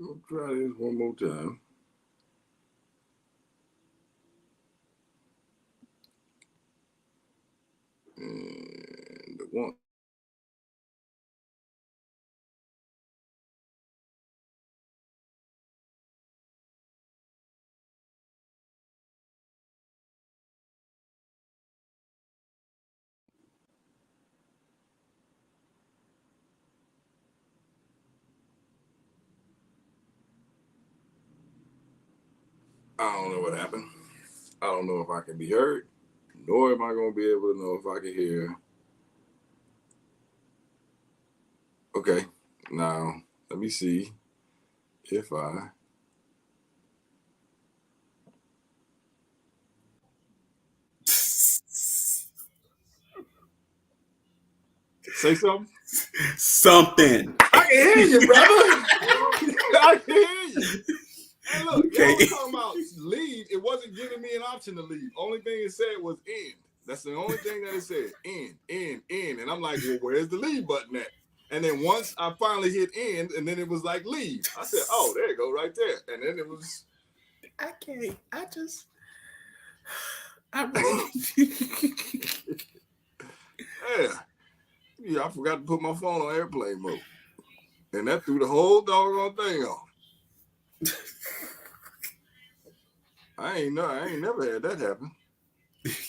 We'll try this one more time. And the one. I don't know what happened. I don't know if I can be heard, nor am I going to be able to know if I can hear. Okay, now let me see if I. Say something. Something. I can hear you, brother. I can hear you. Hey, look, y'all Okay. was talking about leave. It wasn't giving me an option to leave. Only thing it said was end. That's the only thing that it said. End. And I'm like, well, where's the leave button at? And then once I finally hit end, and then it was like leave. I said, oh, there you go, right there. And then it was. I can't. I really. Yeah, I forgot to put my phone on airplane mode. And that threw the whole doggone thing off. I ain't never had that happen.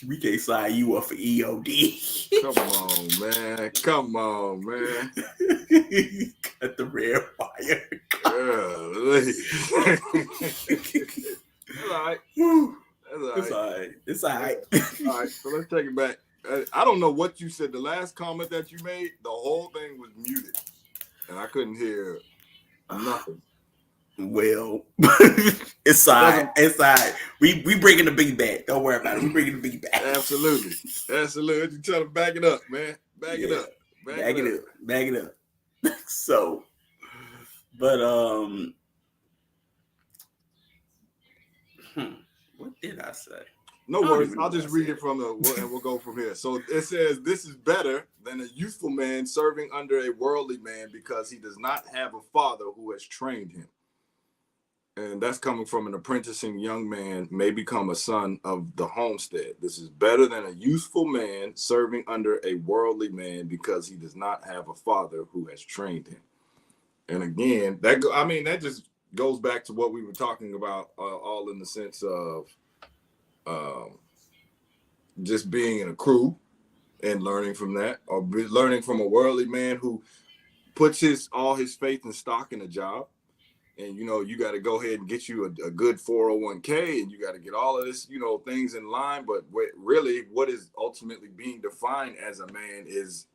We can't sign you up for EOD. Come on, man. Cut the red wire. All right. It's all right. It's all right. All right, so let's take it back. I don't know what you said. The last comment that you made, the whole thing was muted, and I couldn't hear nothing. Well, it's all right. It's all right. We bringing the beat back. Don't worry about it. We bringing the beat back. Absolutely. You trying to back it up, man. Back it up. Back it up. So, but what did I say? No worries. I'll just read it from and we'll go from here. So it says, this is better than a youthful man serving under a worldly man because he does not have a father who has trained him. And that's coming from an apprenticing young man may become a son of the homestead. This is better than a youthful man serving under a worldly man because he does not have a father who has trained him. And again, that just goes back to what we were talking about, all in the sense of just being in a crew and learning from that, or learning from a worldly man who puts all his faith and stock in a job. And, you got to go ahead and get you a good 401k, and you got to get all of this, things in line. But really, what is ultimately being defined as a man is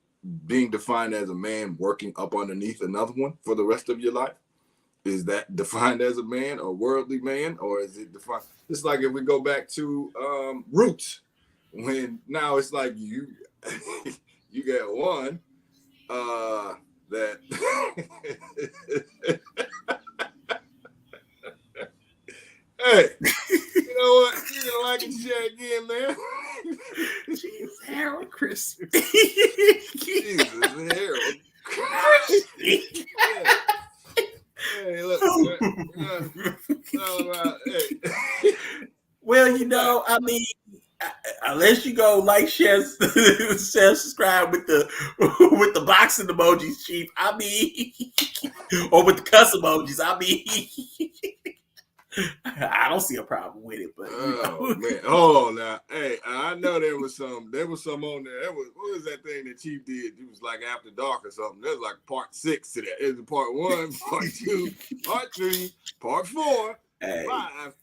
being defined as a man working up underneath another one for the rest of your life. Is that defined as a man or worldly man, or is it defined? It's like if we go back to Roots, when now it's like you got one that hey, you know what? You're gonna like it share again, man. Jesus, Harold Chris. Jesus, Harold. Yeah. Hey, look. Hey. Well, I mean, unless you go like, share, subscribe with the boxing emojis, Chief. I mean, or with the cuss emojis. I mean, I don't see a problem with it, but man, hold on now. Hey, I know there was some on there. What was that thing that Chief did? It was like after dark or something. There's like part 6 to that. It was part 1, part 2, part 3, part 4, 5.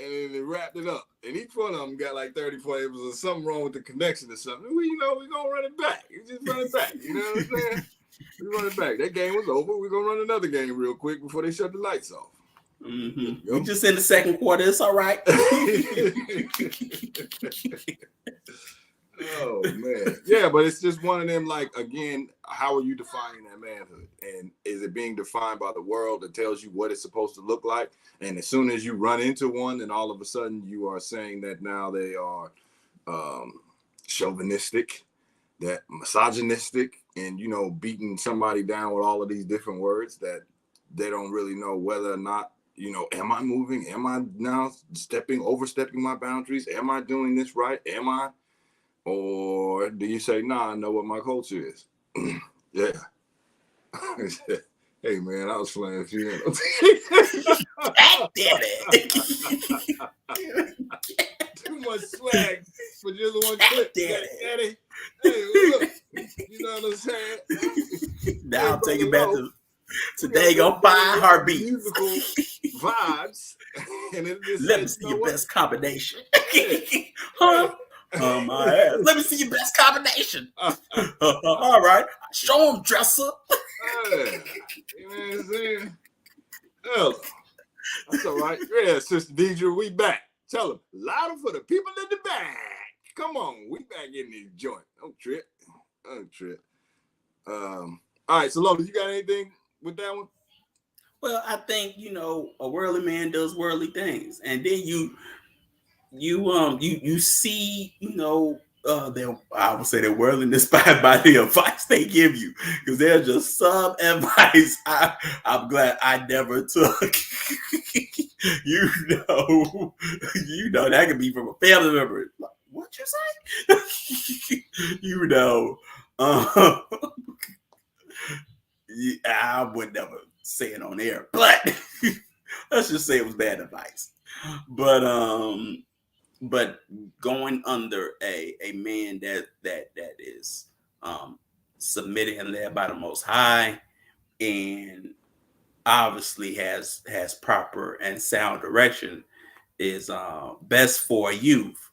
And then they wrapped it up. And each one of them got like 30 flavors or something wrong with the connection or something. We're going to run it back. You just run it back. You know what I'm saying? We run it back. That game was over. We're going to run another game real quick before they shut the lights off. Mm-hmm. We just in the second quarter. It's all right. Oh, man. Yeah, but it's just one of them, like, again, how are you defining that manhood? And is it being defined by the world that tells you what it's supposed to look like? And as soon as you run into one, then all of a sudden you are saying that now they are chauvinistic, that misogynistic, and, beating somebody down with all of these different words that they don't really know whether or not, am I moving? Am I now overstepping my boundaries? Am I doing this right? Am I? Or do you say, nah, I know what my culture is? Yeah. Hey, man, I was playing funeral. God damn it. Too much swag for just one God clip. damn Daddy. Hey, look. You know what I'm saying? Now Hey, I'm taking brother back Lowe, to we got today on them 5 heartbeats. musical vibes. And it just Let me said, see you know your what? best combination. Yeah. Huh? Yeah. My ass. Let me see your best combination. All right. Show them, dresser. Yeah. You know what I'm saying? Hell, that's all right. Yeah, Sister Deidre, we back. Tell them, louder for the people in the back. Come on, we back in this joint. Don't trip. All right, so Lola, you got anything with that one? Well, I think a worldly man does worldly things, and then you see I would say they're worldliness by the advice they give you, because there's just some advice I'm glad I never took. That could be from a family member. Like, what you say? uh, I would never say it on air, but let's just say it was bad advice. But going under a man that is submitted and led by the Most High, and obviously has proper and sound direction, is best for youth.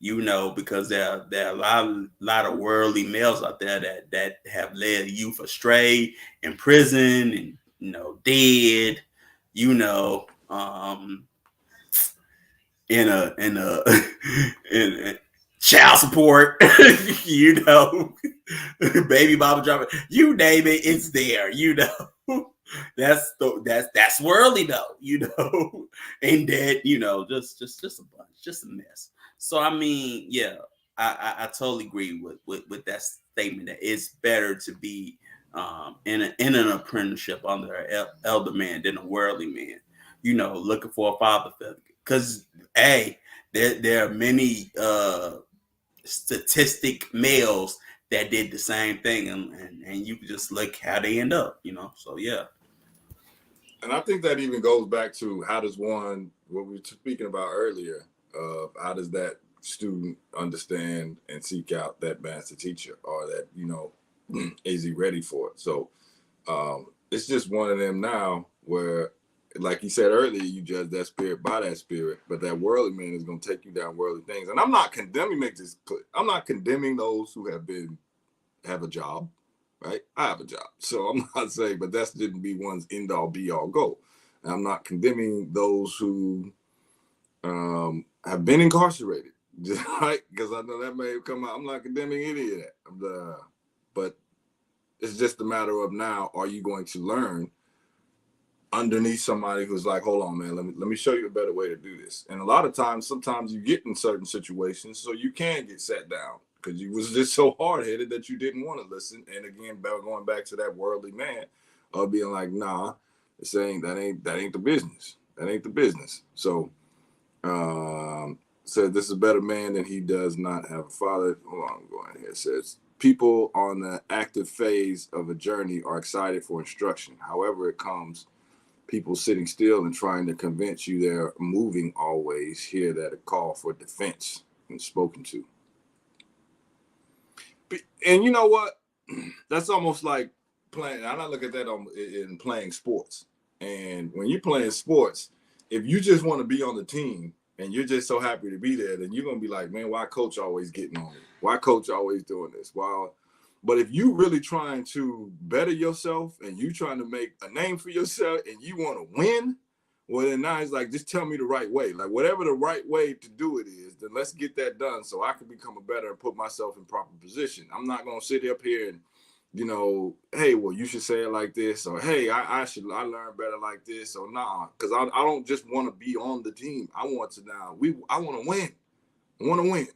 Because there are a lot of worldly males out there that have led youth astray, in prison, and dead. In a in child support, baby mama dropping, you name it, it's there. That's worldly though, and that just a bunch, just a mess. So I mean, yeah, I totally agree with that statement, that it's better to be in an apprenticeship under an elder man than a worldly man, looking for a father figure. Because there are many statistic males that did the same thing, and you can just look how they end up, So yeah. And I think that even goes back to how does one, what we were speaking about earlier, how does that student understand and seek out that master teacher, or that, is he ready for it? So it's just one of them now where, like you said earlier, you judge that spirit by that spirit, but that worldly man is going to take you down worldly things. And I'm not condemning, make this clear, I'm not condemning those who have a job, right? I have a job. So I'm not saying, but that didn't be one's end all be all goal. And I'm not condemning those who have been incarcerated, right? Because I know that may have come out. I'm not condemning any of that. But it's just a matter of, now, are you going to learn underneath somebody who's like, hold on, man, let me show you a better way to do this. And a lot of times, sometimes you get in certain situations so you can get sat down, because you was just so hard-headed that you didn't want to listen. And again, going back to that worldly man, being like, nah, saying that ain't the business. That ain't the business. So said this is a better man than he does not have a father. Hold on, I'm going here. It says, people on the active phase of a journey are excited for instruction. However it comes, people sitting still and trying to convince you they're moving always hear that a call for defense and spoken to. And you know what? That's almost like playing. I look at that in playing sports. And when you're playing sports, if you just want to be on the team and you're just so happy to be there, then you're going to be like, man, why coach always getting on me? Why coach always doing this? But if you really trying to better yourself and you trying to make a name for yourself and you want to win, well, then now it's like, just tell me the right way. Like, whatever the right way to do it is, then let's get that done so I can become a better and put myself in proper position. I'm not going to sit up here and, hey, well, you should say it like this, or hey, I learn better like this, or nah, because I don't just want to be on the team. I want to I want to win. I want to win.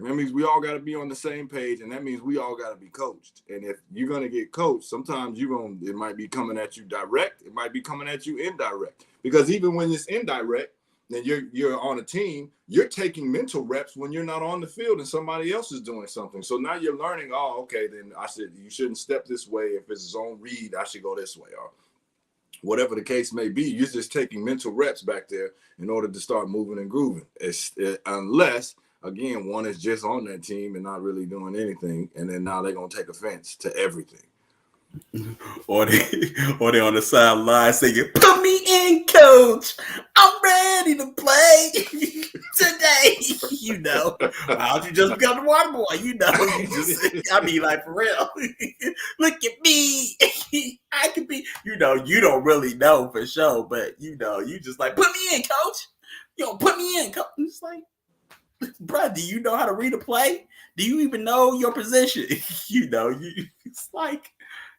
That means we all got to be on the same page, and that means we all got to be coached. And if you're gonna get coached, sometimes it might be coming at you direct, it might be coming at you indirect. Because even when it's indirect, then you're on a team, you're taking mental reps when you're not on the field and somebody else is doing something. So now you're learning. Oh, okay, then you shouldn't step this way. If it's zone read, I should go this way, or whatever the case may be. You're just taking mental reps back there in order to start moving and grooving. Unless, again, one is just on that team and not really doing anything, and then now they're gonna take offense to everything. Or they on the sideline saying, "Put me in, coach. I'm ready to play today." Why don't you just become the water boy? I mean, like, for real. Look at me. I could be, you don't really know for sure, but you just like, put me in, coach. Put me in, coach. It's like, bro, do you know how to read a play? Do you even know your position? It's like,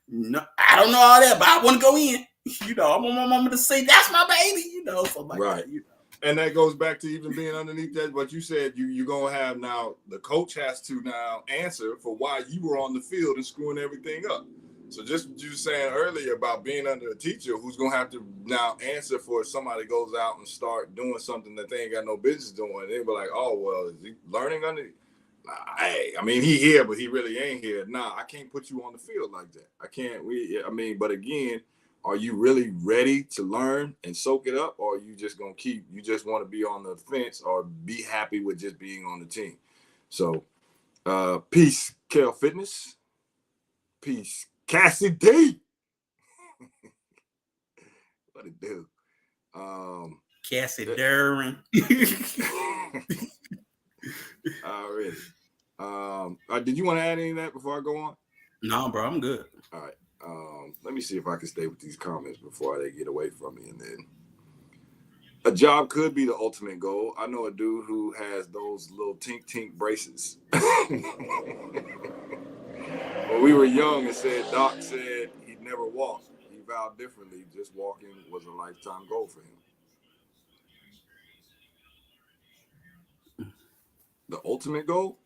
no, I don't know all that, but I want to go in. I want my mama to say, "That's my baby." Something like right. that. And that goes back to even being underneath that. What you said, you're gonna have now. The coach has to now answer for why you were on the field and screwing everything up. So just what you were saying earlier about being under a teacher who's gonna have to now answer for if somebody goes out and start doing something that they ain't got no business doing. They'll be like, "Oh, well, is he learning under?" I mean, he here, but he really ain't here. Nah, I can't put you on the field like that. I can't. But again, are you really ready to learn and soak it up, or are you just gonna you just want to be on the fence or be happy with just being on the team? So, peace, Kel Fitness. Peace, Cassidy. What it do? Cassidy Duran. Already. Did you want to add any of that before I go on? No, bro, I'm good. All right. Let me see if I can stay with these comments before they get away from me. And then, a job could be the ultimate goal. I know a dude who has those little tink braces. When we were young, Doc said he'd never walk. He vowed differently. Just walking was a lifetime goal for him. The ultimate goal?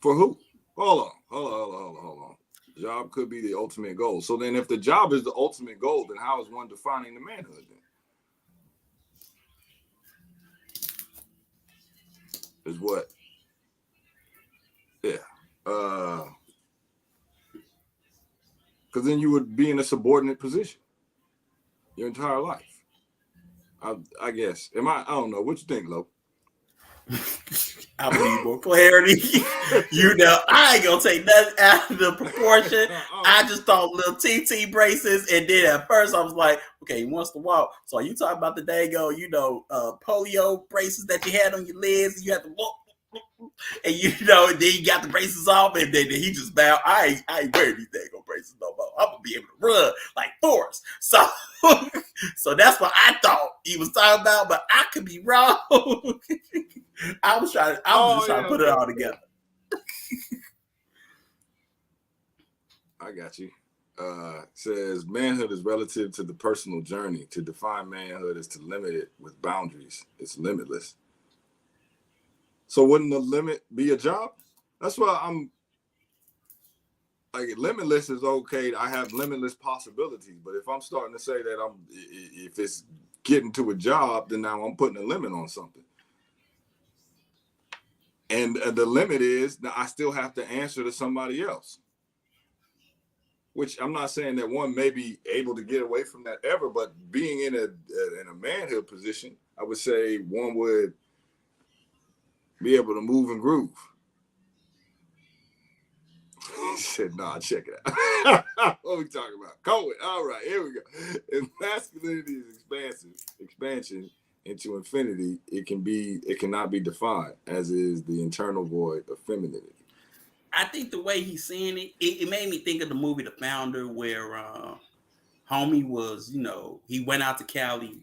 For who? Hold on. Job could be the ultimate goal. So then if the job is the ultimate goal, then how is one defining the manhood then? Is what? Yeah. Because then you would be in a subordinate position your entire life. I guess. I don't know. What you think, Lo? I need more clarity. I ain't gonna take nothing out of the proportion. I just thought little TT braces, and then at first I was like, okay, he wants to walk. So are you talking about the dago, polio braces that you had on your legs, and you had to walk, and and then you got the braces off, and then he just bowed. I ain't wearing these dago braces no more. I'm gonna be able to run like Forrest. So that's what I thought he was talking about, but I could be wrong. I was just trying to put it all together. I got you. Says manhood is relative to the personal journey. To define manhood is to limit it with boundaries. It's limitless. So wouldn't the limit be a job? That's why I'm like, limitless is okay. I have limitless possibilities, but if I'm starting to say that if it's getting to a job, then now I'm putting a limit on something. And the limit is that I still have to answer to somebody else. Which I'm not saying that one may be able to get away from that ever, but being in a manhood position, I would say one would be able to move and groove. He said, "Nah, check it out." What are we talking about? COVID. All right, here we go. If masculinity is expansion into infinity, it cannot be defined, as is the internal void of femininity. I think the way he's saying it made me think of the movie The Founder, where homie was, he went out to Cali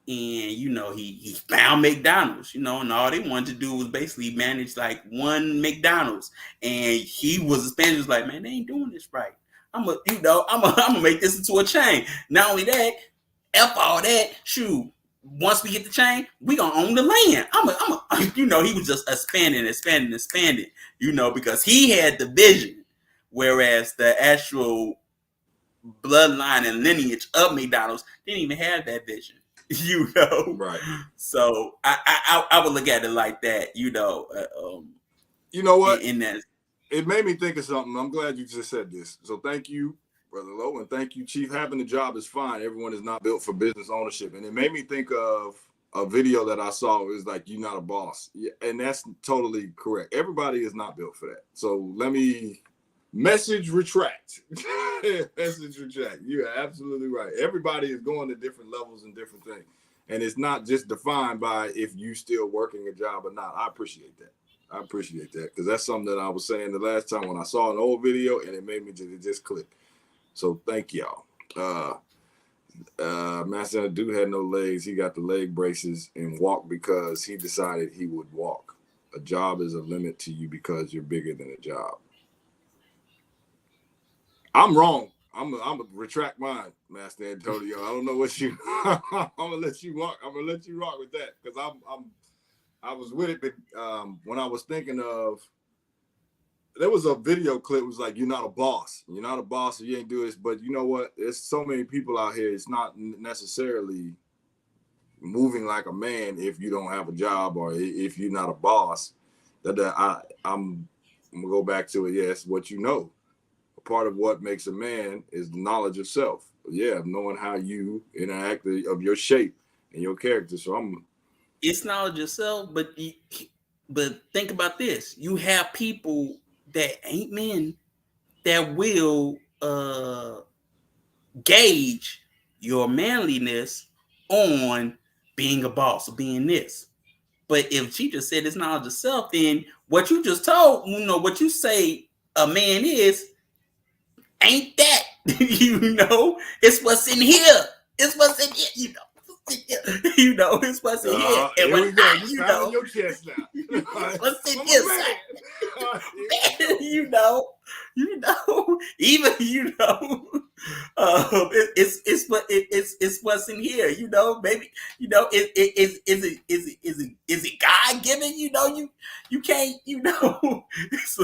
and, he found McDonald's, and all they wanted to do was basically manage like one McDonald's. And he was a Spanish, was like, man, they ain't doing this right. I'm gonna make this into a chain. Not only that, F all that, shoot, once we get the chain, we gonna own the land. He was just expanding, because he had the vision, whereas the actual bloodline and lineage of McDonald's didn't even have that vision. Right. So I would look at it like that. You know what? In that, it made me think of something. I'm glad you just said this. So thank you, Brother Lowe, and thank you, Chief. Having a job is fine. Everyone is not built for business ownership. And it made me think of a video that I saw. It was like, you're not a boss. Yeah, and that's totally correct. Everybody is not built for that. So let me message retract. Message retract. You're absolutely right. Everybody is going to different levels and different things. And it's not just defined by if you still working a job or not. I appreciate that. Because that's something that I was saying the last time when I saw an old video, and it made me just click. So thank y'all. Master dude had no legs. He got the leg braces and walked because he decided he would walk. A job is a limit to you because you're bigger than a job. I'm wrong. I'm gonna retract mine, Master Antonio. I don't know what you. I'm gonna let you walk. I'm gonna let you rock with that because I was with it, but when I was thinking of, there was a video clip. It was like, you're not a boss. You're not a boss, so you ain't do this. But you know what? There's so many people out here. It's not necessarily moving like a man if you don't have a job or if you're not a boss. I'm gonna go back to it. Yes, what you know. A part of what makes a man is the knowledge of self. Yeah, knowing how you interact, of your shape and your character. So it's knowledge yourself, but think about this. You have people that ain't men that will gauge your manliness on being a boss or being this. But if she just said it's knowledge of self, then what you just told, what you say a man is, ain't that. It's what's in here. It's what's in here, it's what's in here. And here we go. You your chest now. What's in here, even it's what's in here. Maybe is it God given? You can't. It's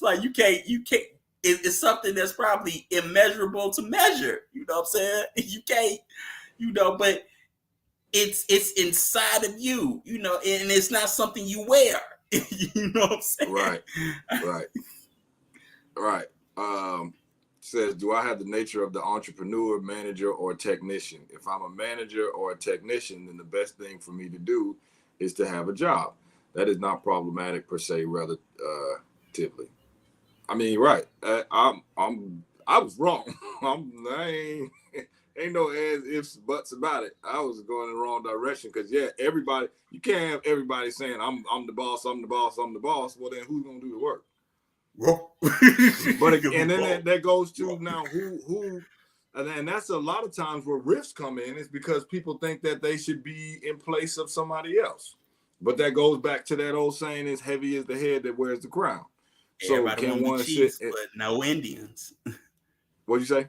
like you can't. It's something that's probably immeasurable to measure. You know what I'm saying? You can't. But it's inside of you, and it's not something you wear. You know what I'm saying? Right. Says, do I have the nature of the entrepreneur, manager, or technician? If I'm a manager or a technician, then the best thing for me to do is to have a job. That is not problematic per se, relatively. I mean, right. I was wrong. Ain't no as ifs, buts about it. I was going in the wrong direction because everybody, you can't have everybody saying I'm the boss, I'm the boss, I'm the boss. Well, then who's gonna do the work? But and then that goes to now who, and that's a lot of times where rifts come in is because people think that they should be in place of somebody else. But that goes back to that old saying: "As heavy as the head that wears the crown." So everybody can one Chiefs, but no Indians. What'd you say?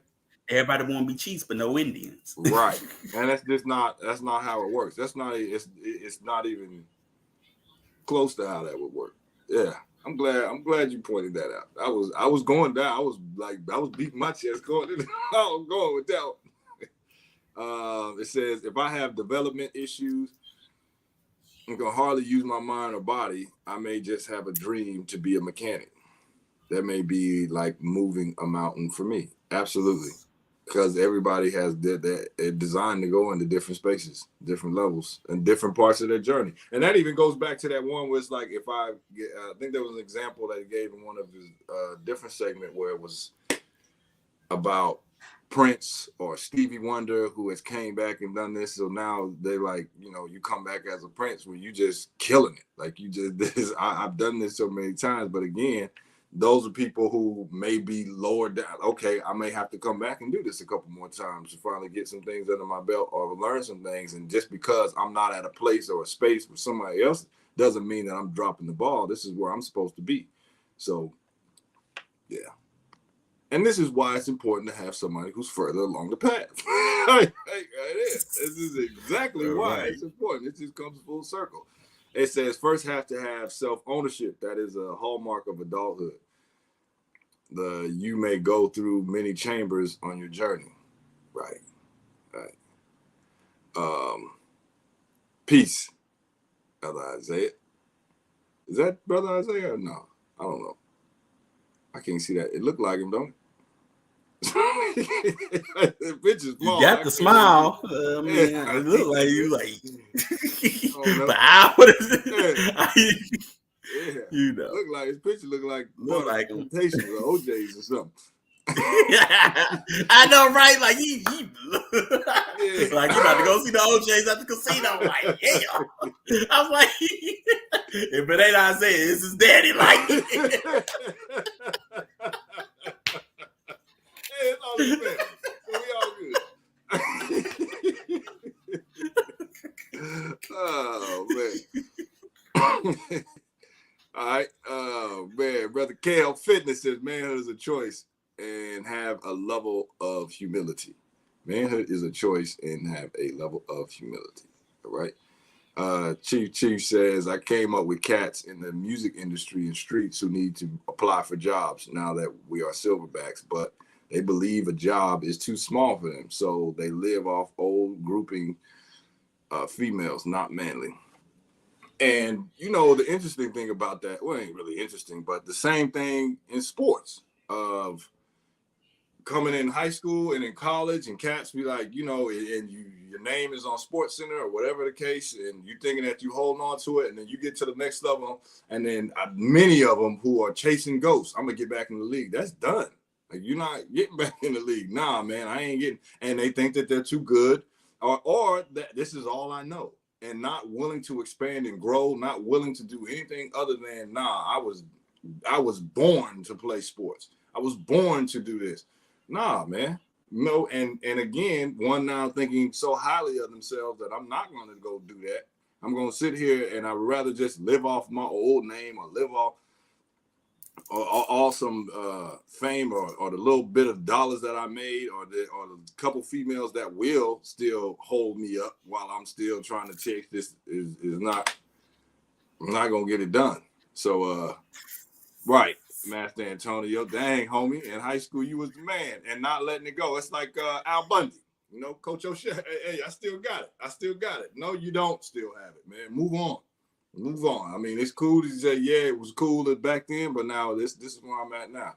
Everybody want to be Chiefs, but no Indians. Right, and that's not how it works. It's not even close to how that would work. Yeah, I'm glad you pointed that out. I was going down. I was beating my chest going. I was going with that one. It says, if I have development issues and can hardly use my mind or body, I may just have a dream to be a mechanic. That may be like moving a mountain for me. Absolutely. Because everybody has that designed to go into different spaces, different levels, and different parts of their journey. And that even goes back to that one where it's like, if I think there was an example that he gave in one of his different segment where it was about Prince or Stevie Wonder who has came back and done this. So now they're like, you come back as a Prince where you just killing it. Like I've done this so many times, but again, those are people who may be lower down. Okay, I may have to come back and do this a couple more times to finally get some things under my belt or learn some things. And just because I'm not at a place or a space with somebody else doesn't mean that I'm dropping the ball. This is where I'm supposed to be. So, yeah. And this is why it's important to have somebody who's further along the path. Right there. This is exactly why it's important. It just comes full circle. It says first have to have self-ownership. That is a hallmark of adulthood. You may go through many chambers on your journey. Right. Peace, Brother Isaiah. Is that Brother Isaiah or no? I don't know. I can't see that. It looked like him, don't it? The picture's small. You got the smile. Yeah, it look like you like. But what is it? Yeah. You know, Look like his picture look like temptations or OJ's or something. I know, right? Like he like you about to go see the OJ's at the casino. Like, yeah. I was like, if it ain't Isaiah, it's his daddy. Like, it's all the same. So we all good. Oh man. All right. Oh man, Brother Kale Fitness says manhood is a choice and have a level of humility. Manhood is a choice and have a level of humility. All right. Chief says, I came up with cats in the music industry and streets who need to apply for jobs now that we are silverbacks, but they believe a job is too small for them. So they live off old grouping females, not manly. And, you know, the interesting thing about that, well, it ain't really interesting, but the same thing in sports of coming in high school and in college and cats be like, you know, and your name is on Sports Center or whatever the case, and you thinking that you holding on to it, and then you get to the next level, and then many of them who are chasing ghosts, I'm going to get back in the league. That's done. Like, you're not getting back in the league. Nah, man, I ain't getting, and they think that they're too good or that this is all I know. And not willing to expand and grow, not willing to do anything other than, I was born to play sports. I was born to do this. Nah, man. No, and again, one now thinking so highly of themselves that I'm not going to go do that. I'm going to sit here and I'd rather just live off my old name or live off some fame or the little bit of dollars that I made or the couple females that will still hold me up while I'm still trying to chase this is not, I'm not going to get it done. So, right, Master Antonio, dang, homie, in high school, you was the man and not letting it go. It's like Al Bundy, you know, Coach O'Shea, hey, I still got it. No, you don't still have it, man. Move on. I mean, it's cool to say, yeah, it was cool back then, but now this is where I'm at now.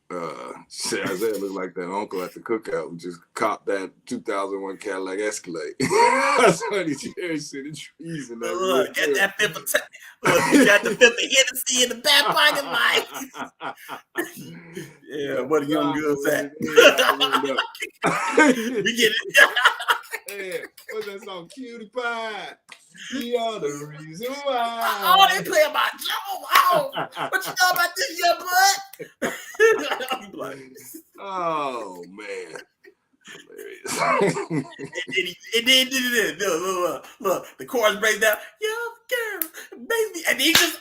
Isaiah looked like that uncle at the cookout who just copped that 2001 Cadillac Escalade. That's funny. Jerry see the trees in that. Look, get that fifth of you got the fifth of Hennessy in the back pocket, like. Yeah, what a young girl's at. We get it. Yeah, what's that song? Cutie Pie. You are the reason why. Oh, they play about Joe. Oh, what you know about this, your butt? Oh man. And then look, the chorus breaks down. Yo, girl, baby, and he just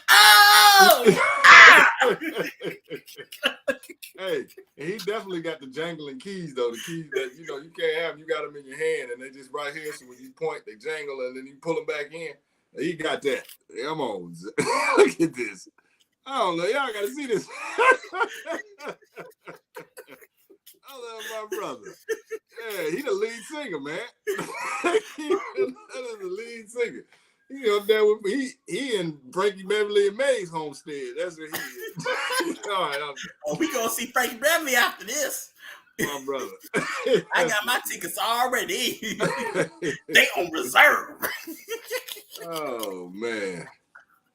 Hey, and he definitely got the jangling keys though. The keys that you can't have. You got them in your hand, and they just right here. So when you point, they jangle, and then you pull them back in. He got that. Come on, look at this. I don't know. Y'all got to see this. I love my brother. Yeah, he the lead singer, man. That is the lead singer. He up there with me. He in Frankie Beverly and May's homestead. That's where he is. All right. We gonna see Frankie Beverly after this. My brother. I got my tickets already. They on reserve. Oh man.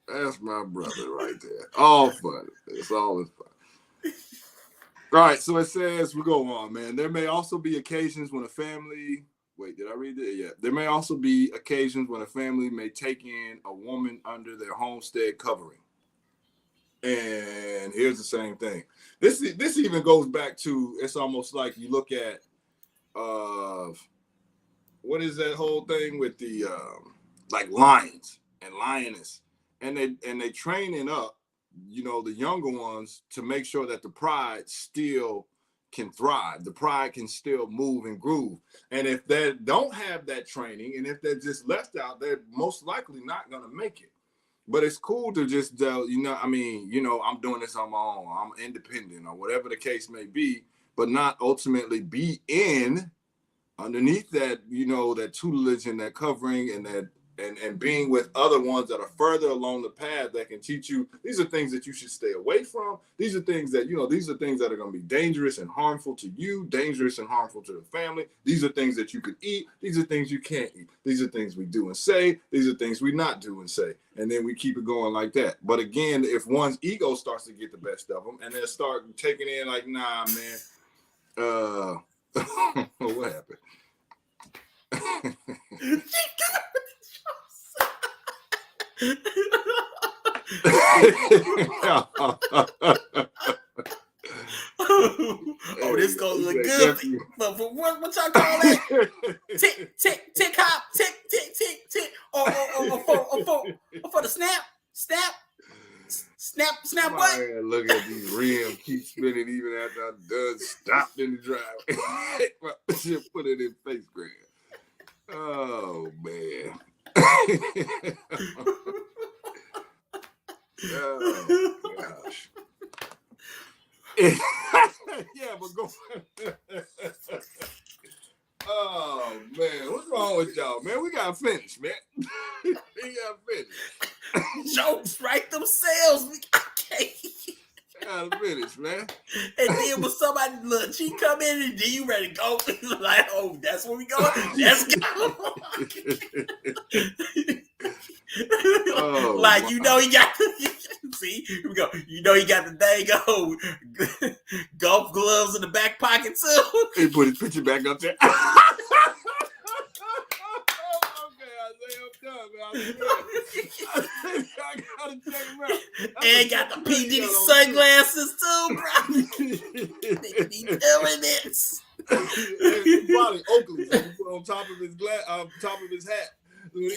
That's my brother right there. All fun. It's always fun. All right, so it says, we go on, man. There may also be occasions when a family, wait, did I read that? Yeah. There may also be occasions when a family may take in a woman under their homestead covering. And here's the same thing. This even goes back to, it's almost like you look at, what is that whole thing with the, like lions and lioness, and they training up the younger ones to make sure that the pride still can thrive. The pride can still move and groove. And if they don't have that training, and if they're just left out, they're most likely not going to make it. But it's cool to just, I'm doing this on my own. I'm independent or whatever the case may be, but not ultimately be underneath that, that tutelage and that covering and that and being with other ones that are further along the path that can teach you. These are things that you should stay away from. These are things that, these are things that are going to be dangerous and harmful to you, dangerous and harmful to the family. These are things that you could eat. These are things you can't eat. These are things we do and say. These are things we not do and say. And then we keep it going like that. But again, if one's ego starts to get the best of them and they start taking in like, nah, man, what happened? Oh, this gonna look good. But for what y'all call that? Tick, tick, tick, hop, tick, tick, tick, tick. Or for the snap, what? Man, look at these rims keep spinning even after I'm done stopped in the driveway. Just put it in face grab. Oh man. Oh gosh. Yeah, but go. Oh man, what's wrong with y'all, man? We gotta finish, man. We gotta finish. Jokes write themselves. Okay. Gotta finish, man. And then when somebody look, she come in and then you ready to go. Like, oh, that's where we going. Let's go. Oh, like, wow. you got see, here we go. He got the dang golf gloves in the back pocket too. He put his picture back up there. I gotta check him out. And got the P. Diddy sunglasses too, bro. They be doing this. Probably Oakley so he put on top of his top of his hat. So he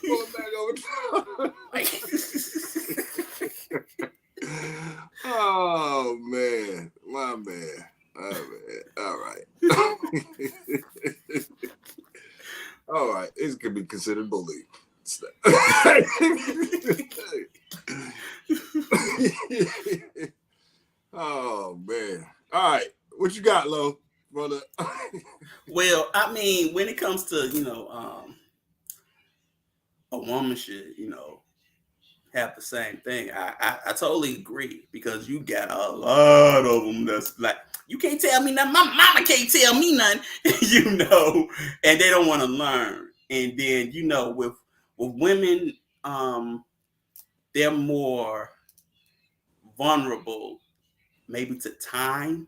put it back over. Oh man, my man. Oh man. All right. All right, this could be considered bullying. Oh man! All right, what you got, Lo, brother? Well, I mean, when it comes to a woman should have the same thing. I totally agree because you got a lot of them that's like, you can't tell me nothing. My mama can't tell me nothing, and they don't want to learn. And then, with women, they're more vulnerable maybe to time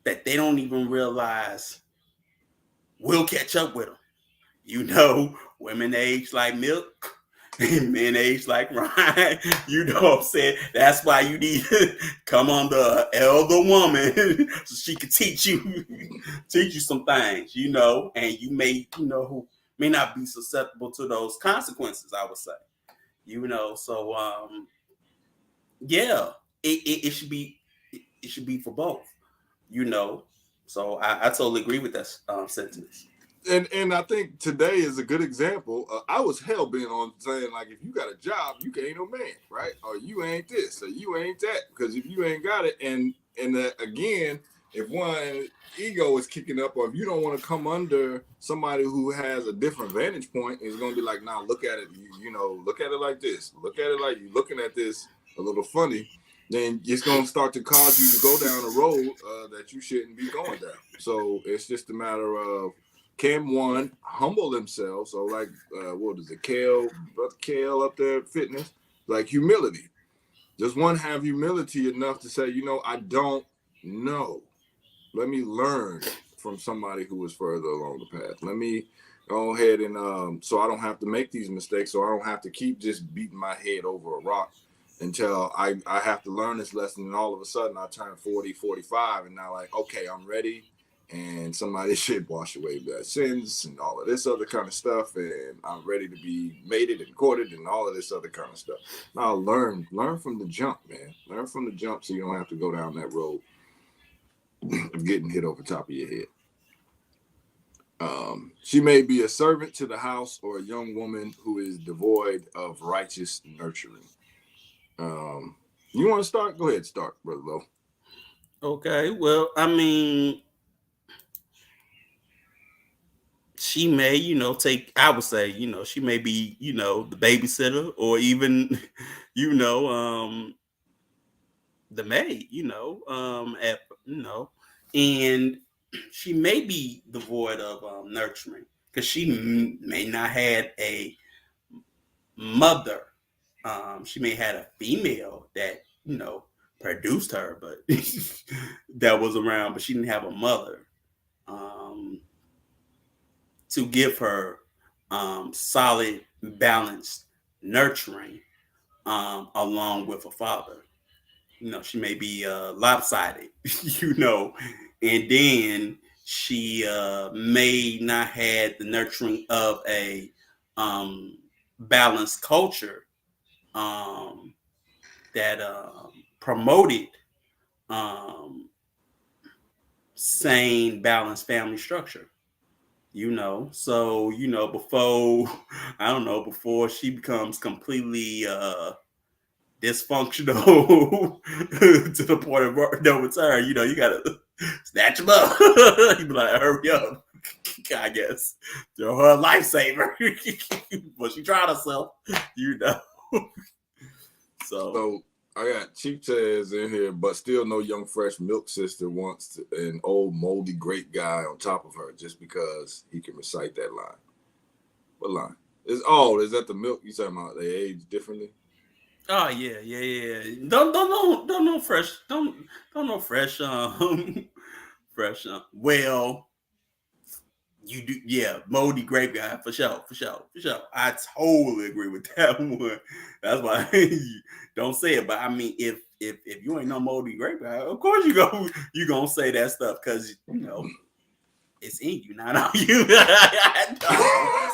that they don't even realize will catch up with them. Women age like milk. Men age like Ryan, what I'm saying? That's why you need to come on the elder woman so she can teach you some things, and you may, who may not be susceptible to those consequences, I would say, so yeah, it should be for both, so I totally agree with that sentence. And I think today is a good example. I was hell bent on saying, like, if you got a job, you ain't no man, right? Or you ain't this, or you ain't that. Because if you ain't got it, and again, if one ego is kicking up, or if you don't want to come under somebody who has a different vantage point, it's going to be like, nah, look at it. Look at it like this. Look at it like you looking at this a little funny. Then it's going to start to cause you to go down a road that you shouldn't be going down. So it's just a matter of, can one humble themselves? So like, what is it, Kale up there at fitness? Like humility. Does one have humility enough to say, I don't know. Let me learn from somebody who is further along the path. Let me go ahead and, so I don't have to make these mistakes, so I don't have to keep just beating my head over a rock until I have to learn this lesson. And all of a sudden I turn 40, 45 and now like, okay, I'm ready. and somebody should wash away their sins and all of this other kind of stuff, and I'm ready to be mated and courted and all of this other kind of stuff. Now learn from the jump, man. Learn from the jump so you don't have to go down that road of getting hit over top of your head. She may be a servant to the house or a young woman who is devoid of righteous nurturing. You want to start? Go ahead, start, Brother Lowe. Okay, well, I mean, she may, I would say, she may be, the babysitter or even, the maid, and she may be devoid of nurturing because she may not had a mother. She may had a female that, produced her, but that was around, but she didn't have a mother to give her solid, balanced nurturing along with a father. She may be lopsided, and then she may not have the nurturing of a balanced culture that promoted sane, balanced family structure. So before she becomes completely dysfunctional to the point of no return, you gotta snatch them up. You be like, hurry up, I guess. Throw her a lifesaver. But she tried herself, So I got Chief Taz in here, but still no young fresh milk sister wants an old moldy great guy on top of her just because he can recite that line. What line? Is that the milk you talking about? They age differently. Oh yeah. Don't no fresh. Don't no fresh. Fresh. Well, you do. Yeah, moldy grape guy for sure. I totally agree with that one. That's why don't say it. But I mean, if you ain't no moldy grape guy, of course you gonna say that stuff because it's in you, not on you.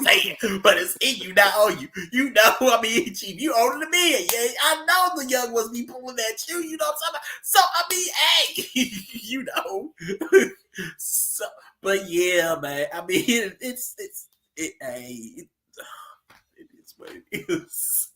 Say it, but it's in you, not on you. I mean, Chief, you older than me. Yeah, I know the young ones be pulling at you. You know what I'm talking about? So, I mean, hey, So, but yeah, man. I mean, it is what it is.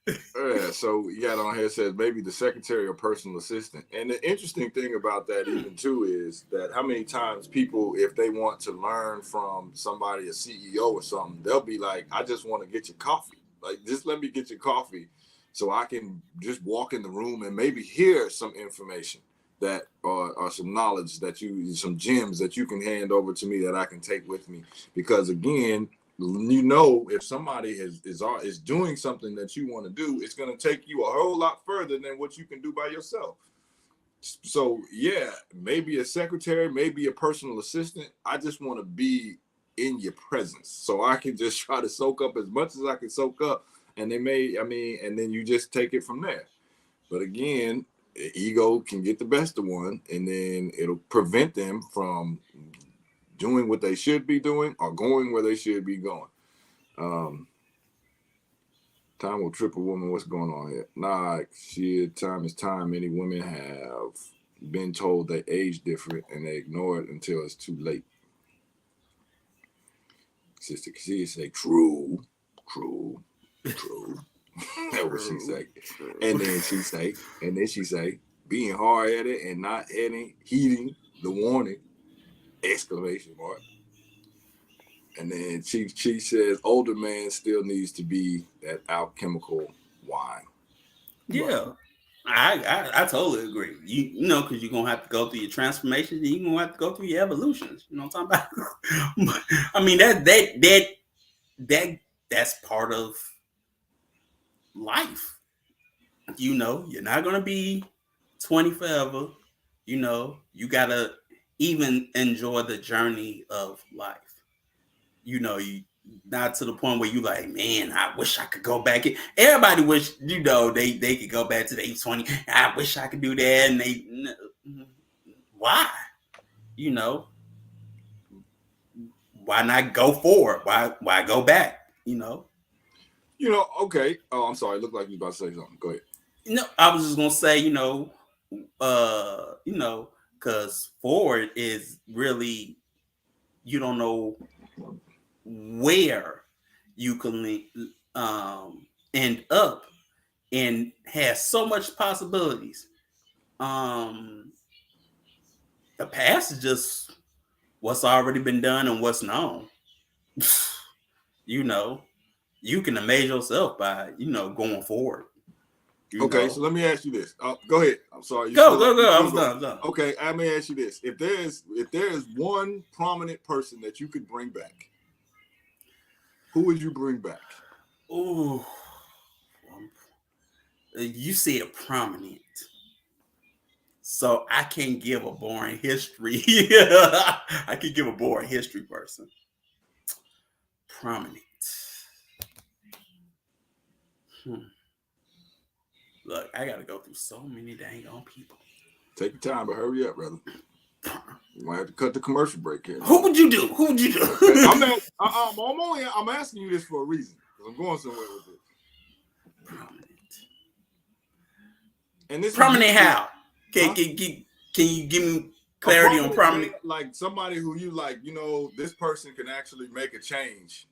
Yeah, so you got on here says maybe the secretary or personal assistant. And the interesting thing about that even too is that how many times people, if they want to learn from somebody, a CEO or something, they'll be like, I just want to get your coffee. Like, just let me get your coffee so I can just walk in the room and maybe hear some information that or some knowledge some gems that you can hand over to me that I can take with me. Because again, if somebody is doing something that you want to do, it's going to take you a whole lot further than what you can do by yourself. So yeah, maybe a secretary, maybe a personal assistant. I just want to be in your presence so I can just try to soak up as much as I can soak up, and and then you just take it from there. But again, ego can get the best of one, and then it'll prevent them from doing what they should be doing or going where they should be going. Time will trip a woman. What's going on here? Nah, time is time. Many women have been told they age different and they ignore it until it's too late. Sister Cassia say, true. That's what she say. And then she say, being hard at it and not heeding the warning, exclamation mark. And then Chief says, older man still needs to be that alchemical wine. Yeah. I totally agree. Because you're gonna have to go through your transformations and you're gonna have to go through your evolutions. You know what I'm talking about? I mean that's part of life. You're not gonna be 20 forever. You gotta even enjoy the journey of life. You not to the point where you like, man, I wish I could go back. Everybody wish, they could go back to the age 20. I wish I could do that. And why? you know, why not go forward? Why go back? You know. Okay. Oh, I'm sorry. It looked like you were about to say something. Go ahead. I was just gonna say, because forward is really, you don't know where you can end up, and has so much possibilities. Um, the past is just what's already been done and what's known. you know, you can amaze yourself by going forward. Okay, so let me ask you this. Go ahead. I'm sorry. Go. I was done. Okay, let me ask you this. If there is one prominent person that you could bring back, who would you bring back? Ooh, you said prominent, so I can't give a boring history. I can give a boring history person. Prominent. Look, I gotta go through so many dang on people. Take your time, but hurry up, brother. You might have to cut the commercial break here. Who would you do? Okay. I'm asking you this for a reason, because I'm going somewhere with it. Prominent. And this prominent how? Can you give me clarity on prominent? Like somebody who you like, this person can actually make a change,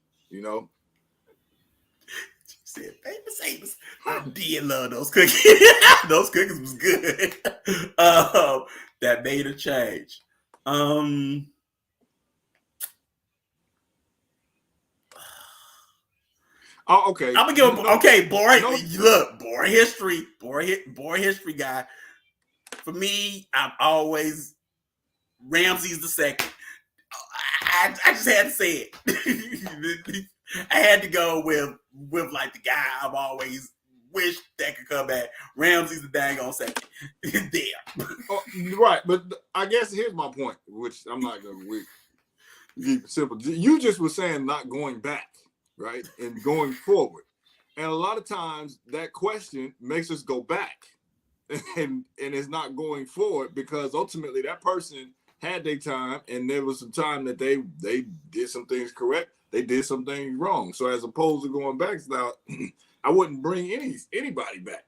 Said famous Amos. I did love those cookies. Those cookies was good. That made a change. Oh, okay. I'm gonna give him boring. Look, boring history guy. For me, I'm always Ramses the second. I just had to say it. I had to go with like the guy I've always wished that could come back. Ramsey's the dang on second. There. Right, but I guess here's my point, which I'm not going to keep it simple. You just were saying not going back, right, and going forward. And a lot of times that question makes us go back and it's not going forward, because ultimately that person had their time, and there was some time that they did some things correct. They did some things wrong. So as opposed to going back now, I wouldn't bring anybody back.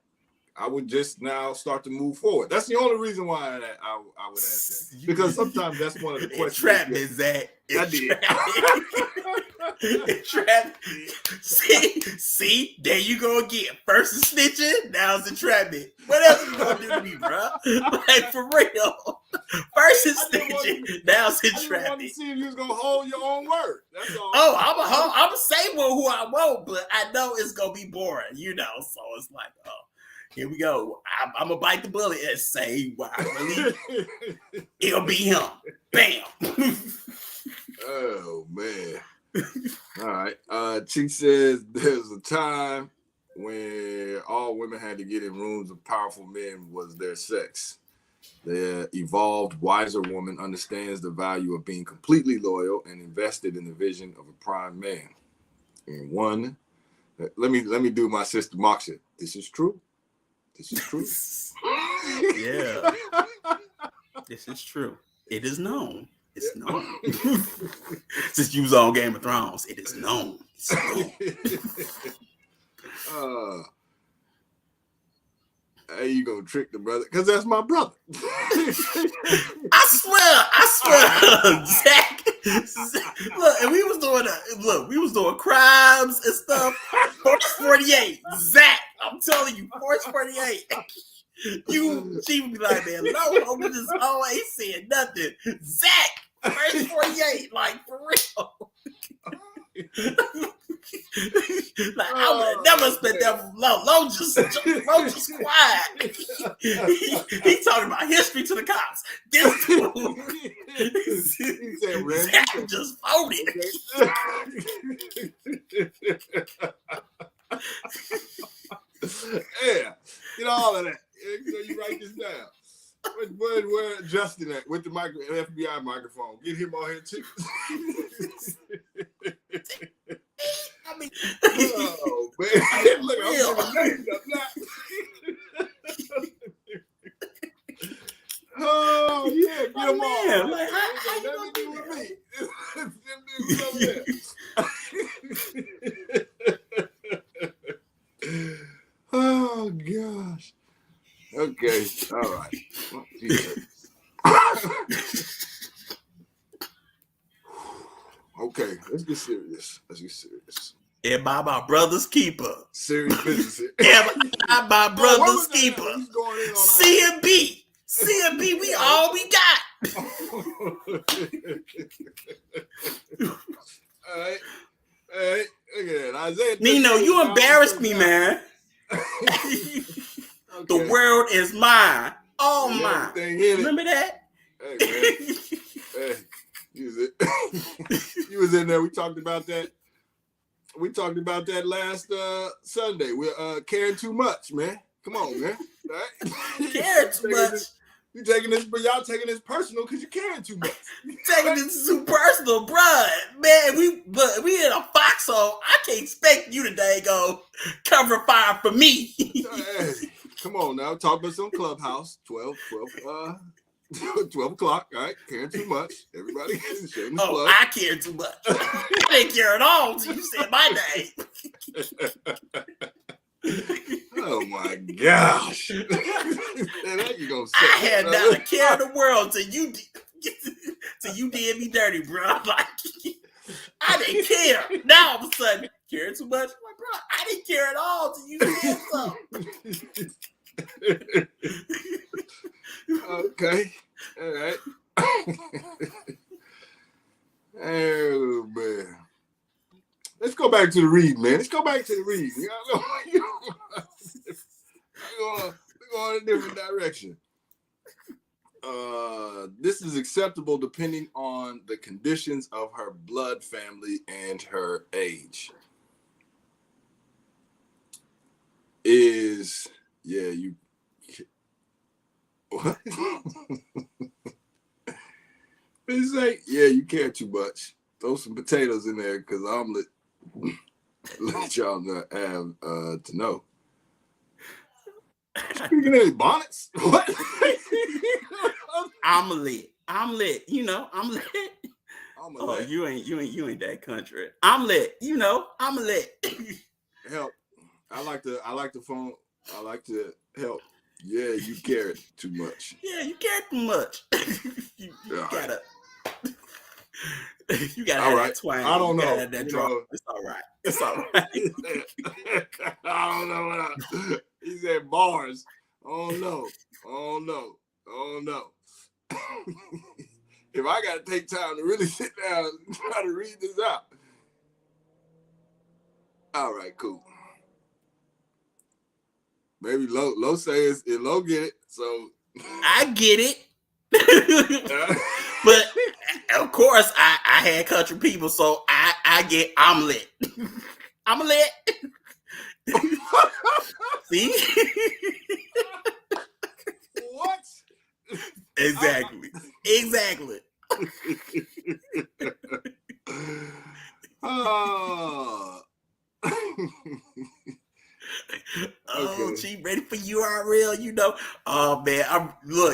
I would just now start to move forward. That's the only reason why I would ask that. Because sometimes that's one of the questions. Trap me, Zach. I did. Trap. See, there you go again. First it's snitching, now it's entrapment. What else you gonna do to me, bro? Like, for real. First it's snitching, now it's entrapment. I wanted to see if you was gonna hold your own word. That's all. Oh, I'm a say who I want, but I know it's gonna be boring, So it's like, here we go. I'm gonna bite the bullet and say what I believe. It'll be him. Bam. Oh man. All right. She says there's a time when all women had to get in rooms of powerful men was their sex. The evolved, wiser woman understands the value of being completely loyal and invested in the vision of a prime man. And one, let me do my sister Moksha. This is true. This is true. Yeah. This is true. It is known. It's known. Since you was on Game of Thrones, it is known. It's known. Hey, you gonna trick the brother? Because that's my brother. I swear. Zach. Look, and we was doing crimes and stuff. Force 48. Zach, I'm telling you, Force 48. She would be like, man, no, we just always saying nothing. Zach, Force 48, like, for real. Like, I would never spent that long. Lo just quiet. He talking about history to the cops. This dude, Zach just voted. Yeah, get all of that. You write this down. Where Justin at with the FBI microphone? Get him on here too. I mean, oh man, look, I'm named up now. Oh yeah, get him on. Like, Okay. All right. Oh, Jesus. Okay, let's get serious. Am I my brother's keeper? Serious business here. Am I my brother's keeper? He's going in on CMB, we all we got. All right. Look at that. Isaiah. Nino, you embarrassed me, man. Okay. The world is mine. All mine. Remember that? Hey, man. Hey, you was in there. We talked about that. We talked about that last Sunday. We're caring too much, man. Come on, man. All right? Caring too much. You taking this, but y'all taking this personal because you're caring too much. Taking this too personal, bruh. Man, we in a foxhole. I can't expect you today go cover fire for me. Hey, come on now. Talk about some ClubHouse. 12 o'clock. All right. Caring too much. Everybody. Oh, I care too much. I didn't care at all until you said my name. Oh my gosh. Man, you gonna I had not a care in the world till you did me dirty, bro. Like, I didn't care. Now all of a sudden, caring too much. I'm like, bro, I didn't care at all till you said something. Okay. All right. Oh man. Let's go back to the read, man. Let's go back to the read. We're going in a different direction. This is acceptable depending on the conditions of her blood family and her age. What? It's like, you care too much. Throw some potatoes in there because omelet. Let y'all not have to know. Speaking of bonnets, what? Omelet. You know, omelet. Oh, you ain't that country. Omelet. You know, omelet. Help. I like the phone. I like to help. Yeah, you care too much. Yeah, you care too much. you gotta. You gotta have that twang. I don't know. That draw. It's all right. It's all right. I don't know. He said bars. Oh no. If I gotta take time to really sit down and try to read this out. All right, cool. Maybe Lo says if Lo get it, so I get it. But of course I had country people, so I get omelet. Omelet. See? What? Exactly. Oh, okay. she ready for URL, you know. Oh man,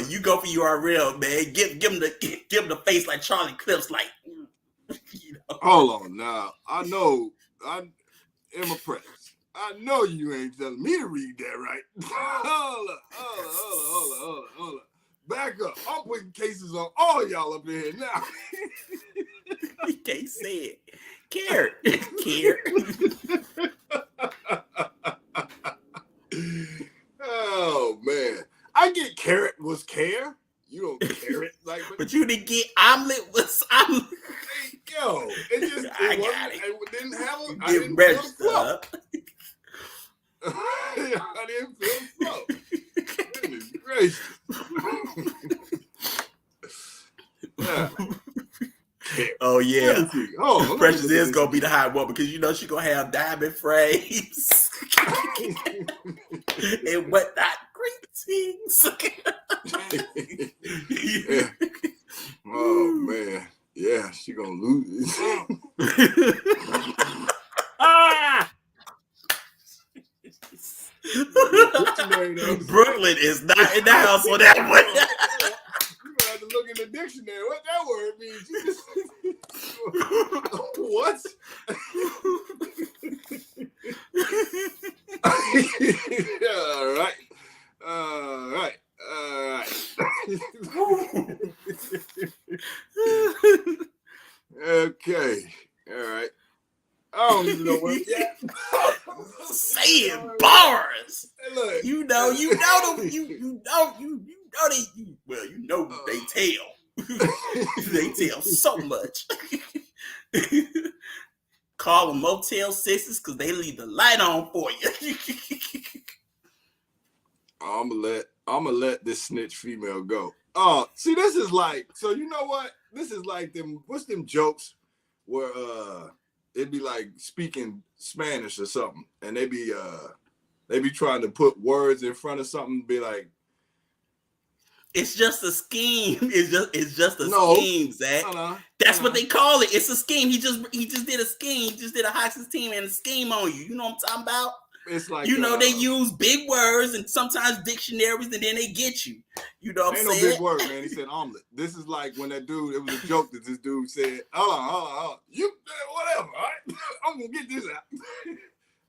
you go for URL, man. Give him the face like Charlie Clips, like you know. Hold on now. I know I am impressed. I know you ain't telling me to read that right. Hold up. Back up. I'm putting cases on all y'all up in here now. You can't say it. Care. Oh man. I get carrot was care. You don't carrot like but you didn't get omelet was omelet. Yo, it didn't have a I didn't register. I didn't feel flow. Goodness gracious. Yeah. Oh yeah. Oh, Precious is gonna be the hot one because you know she gonna have diamond frames and whatnot. Great things. Yeah. Oh man. Yeah, she gonna lose. Brooklyn is not in the house for that one. You gonna have to look in the dictionary what that word means. What? All right. saying bars. Hey, look. You know they tell. They tell so much. Call them Motel 6s because they leave the light on for you. I'm gonna let this snitch female go. See, this is like, so you know what? This is like what's them jokes where it'd be like speaking Spanish or something, and they be trying to put words in front of something, be like, it's just a scheme. It's just a scheme, Zach. That's what they call it. It's a scheme. He just did a scheme. He just did a Hox's team and a scheme on you. You know what I'm talking about? It's like, they use big words and sometimes dictionaries, and then they get you. You know what I'm saying? Ain't no big word, man. He said omelet. This is like when that dude, it was a joke that this dude said, hold on. You, whatever, all right? I'm going to get this out.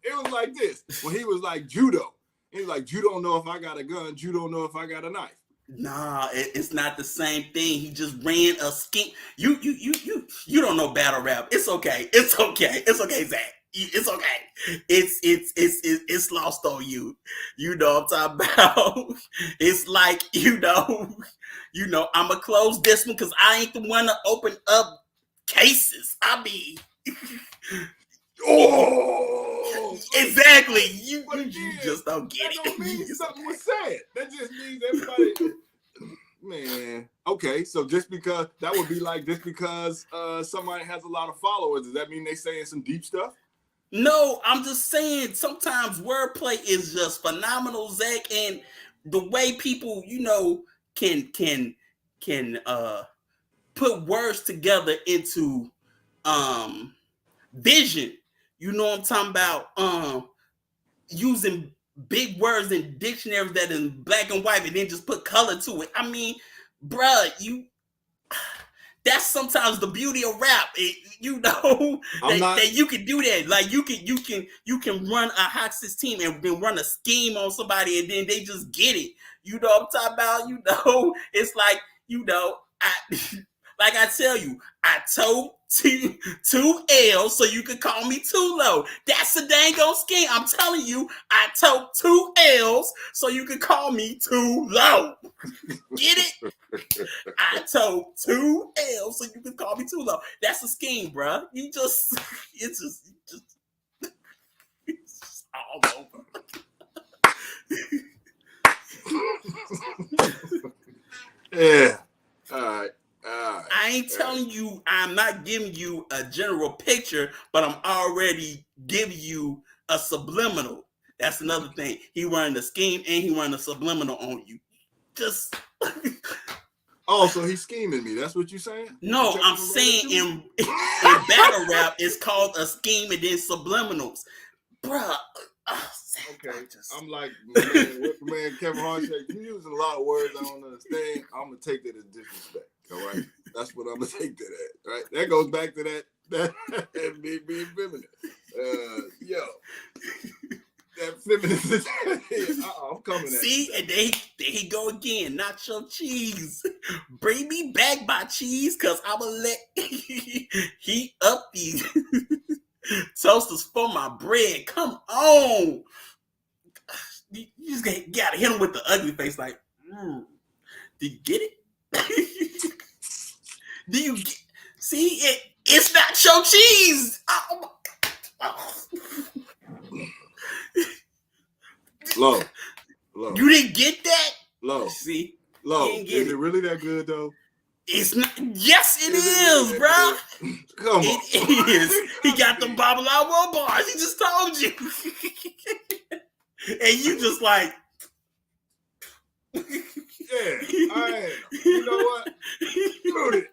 It was like this. When he was like judo. He was like, you don't know if I got a gun. You don't know if I got a knife. Nah, it's not the same thing. He just ran a scheme. You don't know battle rap. It's okay. It's okay, Zach. It's okay. It's lost on you. You know what I'm talking about. It's like, I'm gonna close this one because I ain't the one to open up cases. I mean, exactly. You just don't get that it. Don't mean something was said. That just means everybody. Man, okay. So just because that would be like somebody has a lot of followers, does that mean they saying some deep stuff? No, I'm just saying sometimes wordplay is just phenomenal, Zach, and the way people, can put words together into vision. You know what I'm talking about? Using big words in dictionaries that is black and white and then just put color to it. I mean, bruh, that's sometimes the beauty of rap. That you can do that. Like you can run a Hox's team and then run a scheme on somebody and then they just get it. You know what I'm talking about? It's like, like I tell you, I told two L's so you could call me too low. That's a dang on scheme. I'm telling you, I told 2 L's so you could call me too low. Get it? I told 2 L's so you could call me too low. That's a scheme, bruh. It's just all over. Yeah. All right. I ain't telling you, I'm not giving you a general picture, but I'm already giving you a subliminal. That's another thing. He running a scheme and he running a subliminal on you. Just. Oh, so he's scheming me. That's what you're saying? No, I'm saying in battle rap, it's called a scheme and then subliminals. Bruh. Okay, I'm like, man, Kevin Hart said, you using a lot of words I don't understand. I'm going to take that as disrespect. All right? That's what I'm going to take that as. Right? That goes back to that being feminine. That feminine. I'm coming at See, and there he go again. Nacho cheese. Bring me back my cheese, because I'm going to let heat up these toasters for my bread. Come on. You just gotta hit him with the ugly face, like, did you get it? Do you see it? It's not your cheese. Oh. Low. You didn't get that? Low. See? Low. Is it really that good though? It's not. Yes, it is, bro. Come on. It is. He got the Bobble Out bars. He just told you. And you just like. Yeah, you know what? Do this.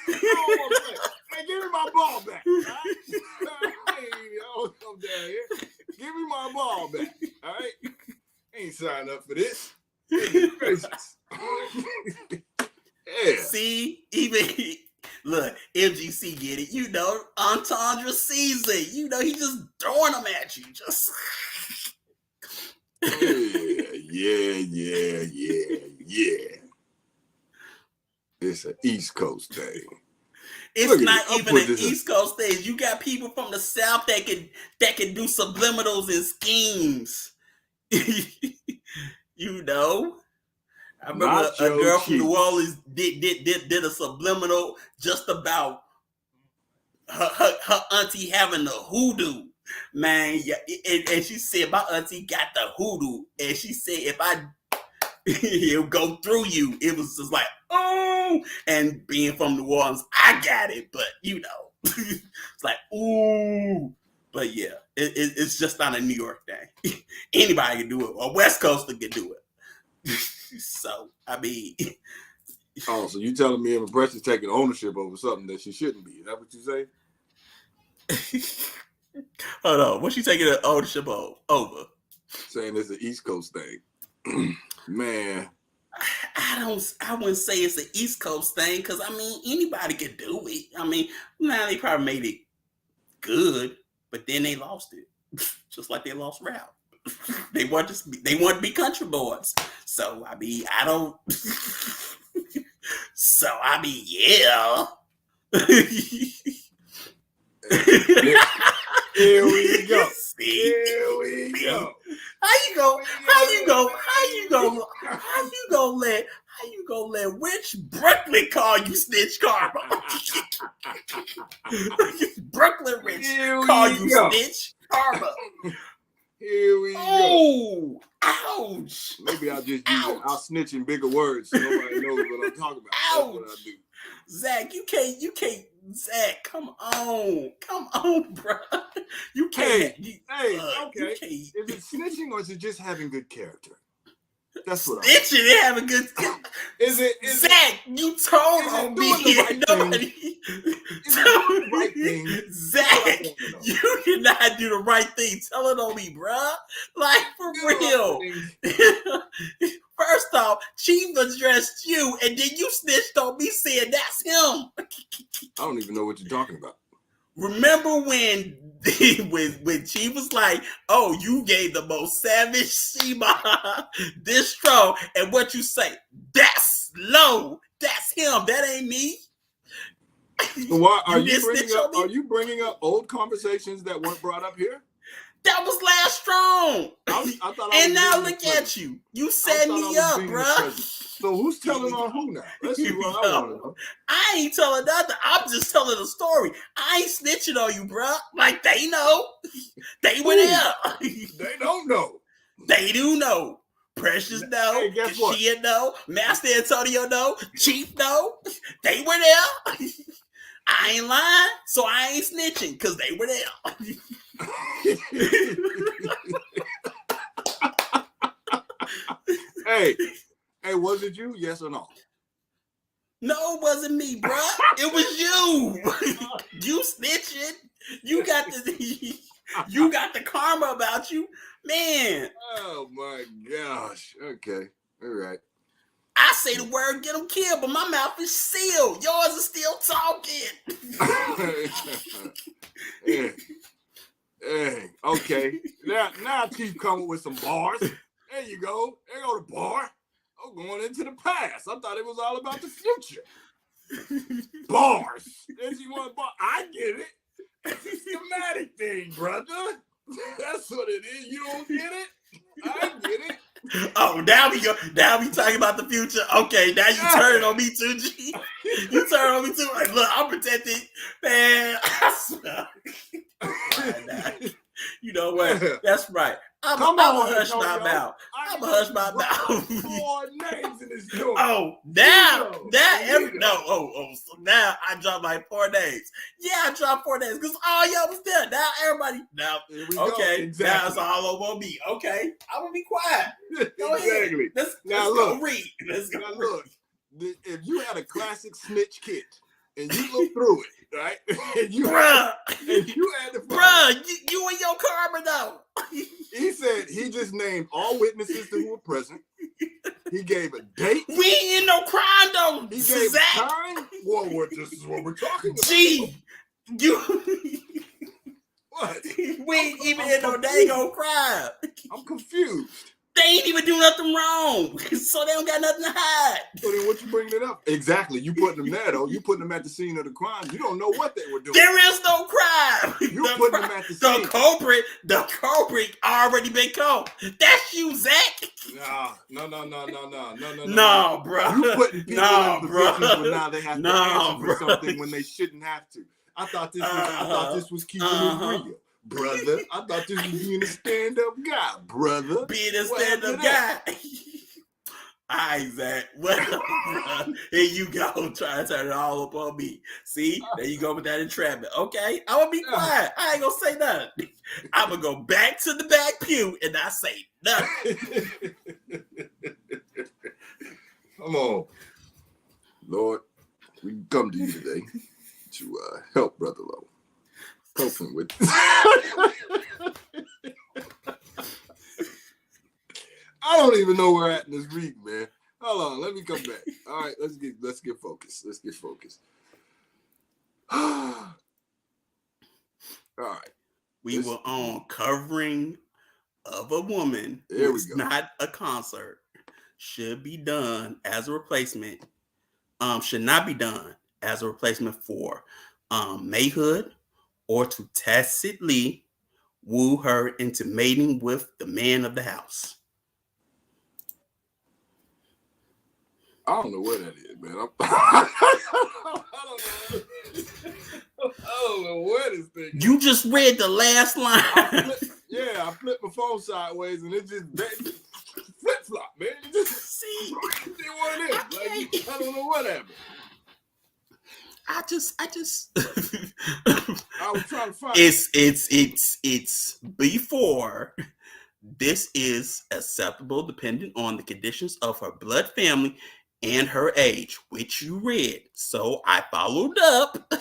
Hey, give me my ball back. Right? I don't come down here. Give me my ball back. All right? Ain't signed up for this. Gracious. Yeah. See, even look, MGC get it. Entendre season. He just throwing them at you. Just. Yeah. It's an East Coast thing. It's not even an East Coast thing. You got people from the South that can do subliminals and schemes. You know, I remember a girl from New Orleans did a subliminal just about her auntie having the hoodoo. Man, yeah, and she said my auntie got the hoodoo, and she said if I it'll go through you. It was just like, oh, and being from New Orleans, I got it, but you know, it's like, ooh, but yeah, it's just not a New York thing. Anybody can do it, or West Coaster can do it. So, I mean, oh, so you telling me Emma is taking ownership over something that she shouldn't be? Is that what you say? Hold on, what's she taking the ownership over? Saying it's an East Coast thing. Man, I wouldn't say it's an East Coast thing because I mean anybody could do it. I mean, now they probably made it good, but then they lost it, just like they lost rap. They want to be country boys. So I mean, I don't. So I mean, yeah. Here we go. Here we go. How you gonna let Rich Brooklyn call you snitch karma? Brooklyn Rich call you snitch karma. Here we go. Ouch. Maybe I'll snitch in bigger words so nobody knows what I'm talking about. Ouch. That's what I do. Zach, you can't. Zach, come on, bro. You can't. Okay. Is it snitching or is it just having good character? That's what snitching and having good. Is it Zach? You told on me. Nobody. Zach, you did not do the right thing. Tell it on me, bro. Like for real. First off, Chief addressed you, and then you snitched on me saying that's him. I don't even know what you're talking about. Remember when Chief was like, "Oh, you gave the most savage SHEMA distro," and what you say? That's low. That's him. That ain't me. So why are you bringing up old conversations that weren't brought up here? That was last strong. I thought and now look at you. You set me up, bro. So who's telling on who now? Let's see what I want to know. I ain't telling nothing. I'm just telling a story. I ain't snitching on you, bro. Like they know. They were there. They don't know. They do know. Precious know. Hey, guess what? Kashia know. Master Antonio know. Chief know. They were there. I ain't lying, so I ain't snitching because they were there. Hey, was it you? Yes or no? No, it wasn't me, bro. It was you. You snitching. You got the karma about you, man. Oh my gosh. Okay, all right. I say the word, get them killed, but my mouth is sealed. Yours is still talking. Hey, okay. Now keep coming with some bars. There you go. There go the bar. I'm going into the past. I thought it was all about the future. Bars. If you want bar, I get it. It's a schematic thing, brother. That's what it is. You don't get it? I get it. Oh, now we talking about the future. Okay, now you turn on me too, G. You turn on me too. Like, look, I'm protected, man. I swear. You know what? That's right. I'm gonna hush my mouth. I'm gonna hush my mouth. 4 names in this door. Oh, so now I dropped like 4 names. Yeah, I dropped 4 names because all y'all was there. Now everybody. Now, okay, exactly. Now it's all over me. Okay, I'm gonna be quiet. Go exactly. Ahead. Let's go read. Let's go read. Look, if you had a classic snitch kit and you look through it, right? And you had to find, you and your karma though. He said he just named all witnesses who were present. He gave a date. We ain't in no crime though. He gave time. Well, this is what we're talking about. Gee, you. What? We ain't even in no dang crime. I'm confused. They ain't even do nothing wrong, so they don't got nothing to hide. So then what you bringing it up? Exactly. You putting them there, though. You putting them at the scene of the crime. You don't know what they were doing. There is no crime. You putting them at the scene. The culprit already been caught. That's you, Zach. No, bro. You putting people in positions where now they have to answer for something when they shouldn't have to. I thought this was keeping it real. Brother, I thought this was being a stand-up guy, brother. Being a stand-up guy. All right, Zach. Well, here you go. Try to turn it all up on me. See? There you go with that entrapment. Okay? I'm going to be quiet. I ain't going to say nothing. I'm going to go back to the back pew and not say nothing. Come on. Lord, we come to you today to help Brother Lowe. Coping with I don't even know where we're at in this week, man. Hold on, let me come back. All right, let's get focused. All right. We were on covering of a woman There who is not a consort. Should be done as a replacement. Should not be done as a replacement for maidhood, or to tacitly woo her into mating with the man of the house. I don't know what that is, man. I don't know what this thing is. You just read the last line. I flipped my phone sideways and it just flip-flop, man. It just see what it is. Like, I don't know what happened. I just I was trying to find it's before this is acceptable depending on the conditions of her blood family and her age, which you read. So I followed up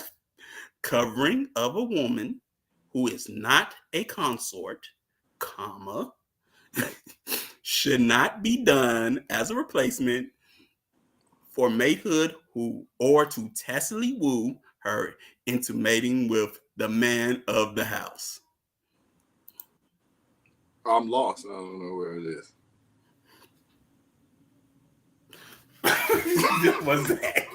covering of a woman who is not a consort, comma, should not be done as a replacement for maidhood or to tacitly woo her into mating with the man of the house. I'm lost. I don't know where it is. What's that?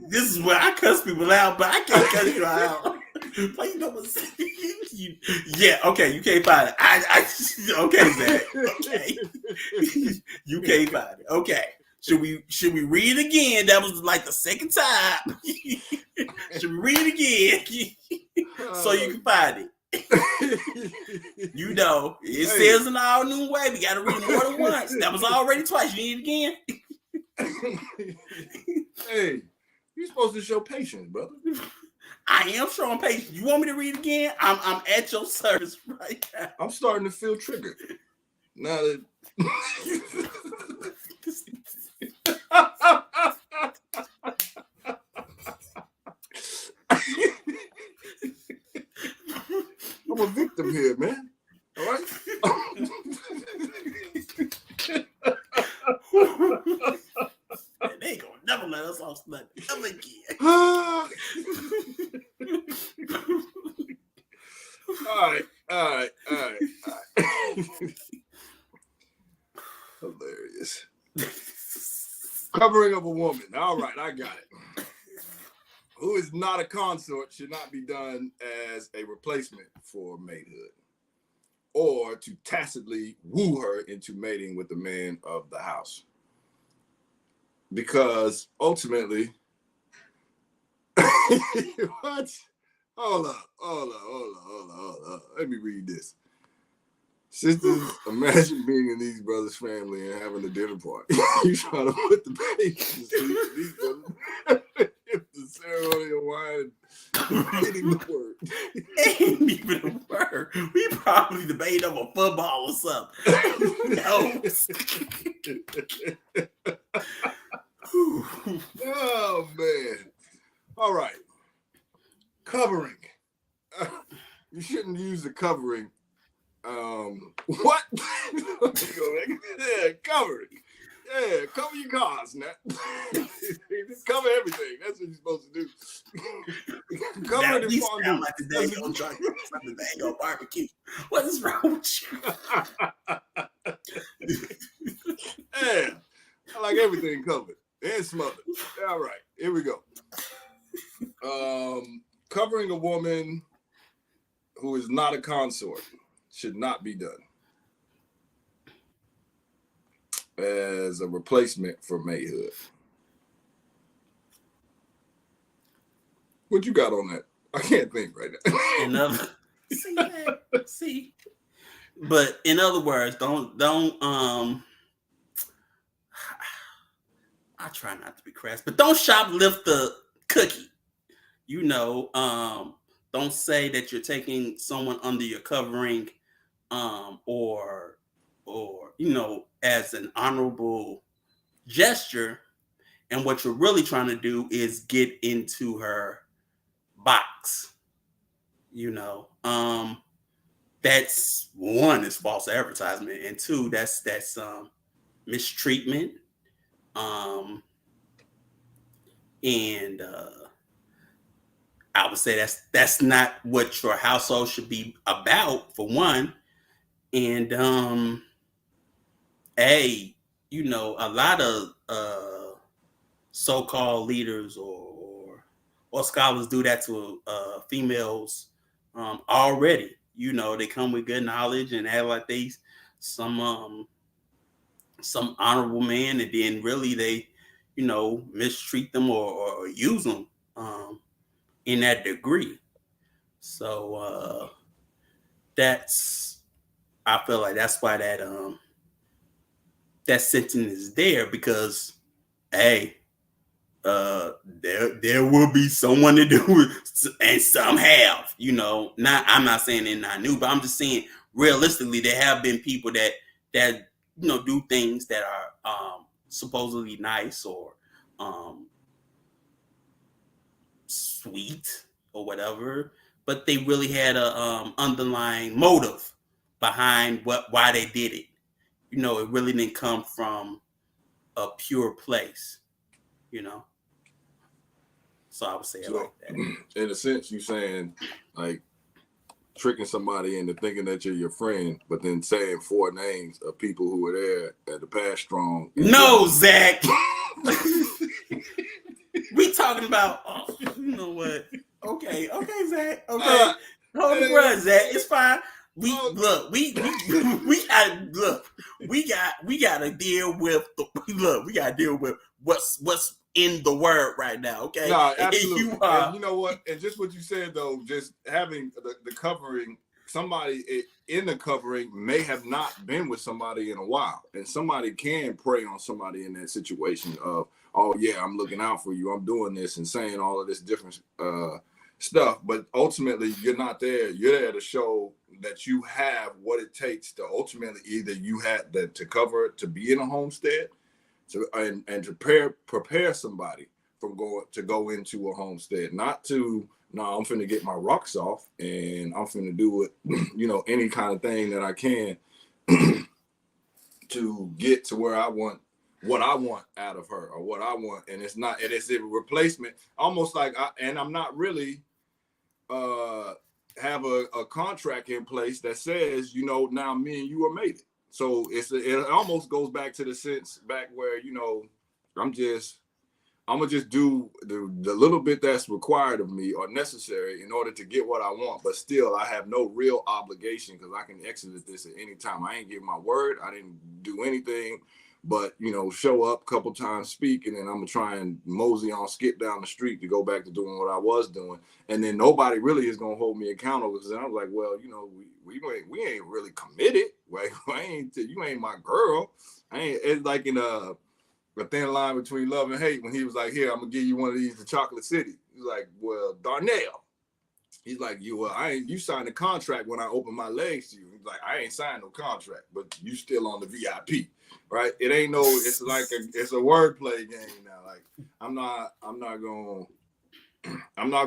This is where I cuss people out, but I can't cuss you out. Why you know what's yeah, okay, you can't find it. Okay, Zach. Okay. You can't find it. Okay. Should we read it again? That was like the second time. Should we read it again? So you can find it. You know, it says in our new way. We got to read it more than once. That was already twice. You need it again? Hey, you're supposed to show patience, brother. I am showing patience. You want me to read again? I'm at your service right now. I'm starting to feel triggered. Now that I'm a victim here, man. All right. They ain't gonna never let us off nothing ever again. All right. Hilarious. Covering of a woman. All right, I got it. Who is not a consort should not be done as a replacement for maidhood, or to tacitly woo her into mating with the man of the house. Because ultimately, what? Hold up. Let me read this. Sisters, imagine being in these brothers' family and having a dinner party. You trying to put the baby to sleep. These brothers, the ceremony of wine, ain't even a word. Ain't even a word. We probably debate over football or something. No. Oh man! All right, covering. You shouldn't use the covering. What? Yeah, covering. Yeah, cover your cars, now. Cover everything. That's what you're supposed to do. Cover Now it in we sound fondue. like the dang old truck from the dang old barbecue. What is wrong with you? Yeah, I like everything covered and smothered. All right, here we go. Covering a woman who is not a consort should not be done as a replacement for maidhood. What you got on that? I can't think right now. See, but in other words, don't. I try not to be crass, but don't shoplift the cookie. Don't say that you're taking someone under your covering, or as an honorable gesture, and what you're really trying to do is get into her box. That's one, is false advertisement, and two, that's mistreatment. And I would say that's not what your household should be about, for one. And a lot of so-called leaders or scholars do that to females already. They come with good knowledge and act like they some honorable man, and then really they mistreat them or use them in that degree. So I feel like that's why that sentence is there, because hey, there will be someone to do it, and some have. I'm not saying they're not new, but I'm just saying realistically there have been people that do things that are supposedly nice or sweet or whatever, but they really had a underlying motive behind why they did it. It really didn't come from a pure place. So I would say it like that. In a sense, you're saying like tricking somebody into thinking that you're your friend, but then saying 4 names of people who were there at the past strong. No, Zach. We talking about, you know what? Okay, Zach. Okay, hold the grudge, Zach. It's fine. We got to deal with what's in the word right now. Okay, no, absolutely. And you know what? And just what you said though, just having the covering, somebody in the covering may have not been with somebody in a while, and somebody can prey on somebody in that situation of, oh yeah, I'm looking out for you, I'm doing this, and saying all of this different stuff. But ultimately, you're not there. You're there to show that you have what it takes to ultimately either you had to cover, to be in a homestead, and to prepare somebody from go into a homestead, not to, no, I'm finna get my rocks off and I'm finna do it, any kind of thing that I can to get to where I want, what I want out of her, or what I want. And it's a replacement, almost like I'm not really have a contract in place that says, now me and you are mated. So it almost goes back to the sense back where, I'm gonna just do the little bit that's required of me or necessary in order to get what I want, but still I have no real obligation because I can exit this at any time. I ain't give my word. I didn't do anything but, show up a couple times, speak, and then I'm gonna try and mosey on, skip down the street to go back to doing what I was doing. And then nobody really is gonna hold me accountable, because I was like, well, we ain't really committed, right? You ain't my girl. It's like in a thin line between love and hate, when he was like, here, I'm gonna give you one of these to Chocolate City. He's like, well, Darnell. He's like, you signed a contract when I opened my legs to you. He's like, I ain't signed no contract, but you still on the VIP, right? It ain't no, it's like it's a wordplay game now. Like, I'm not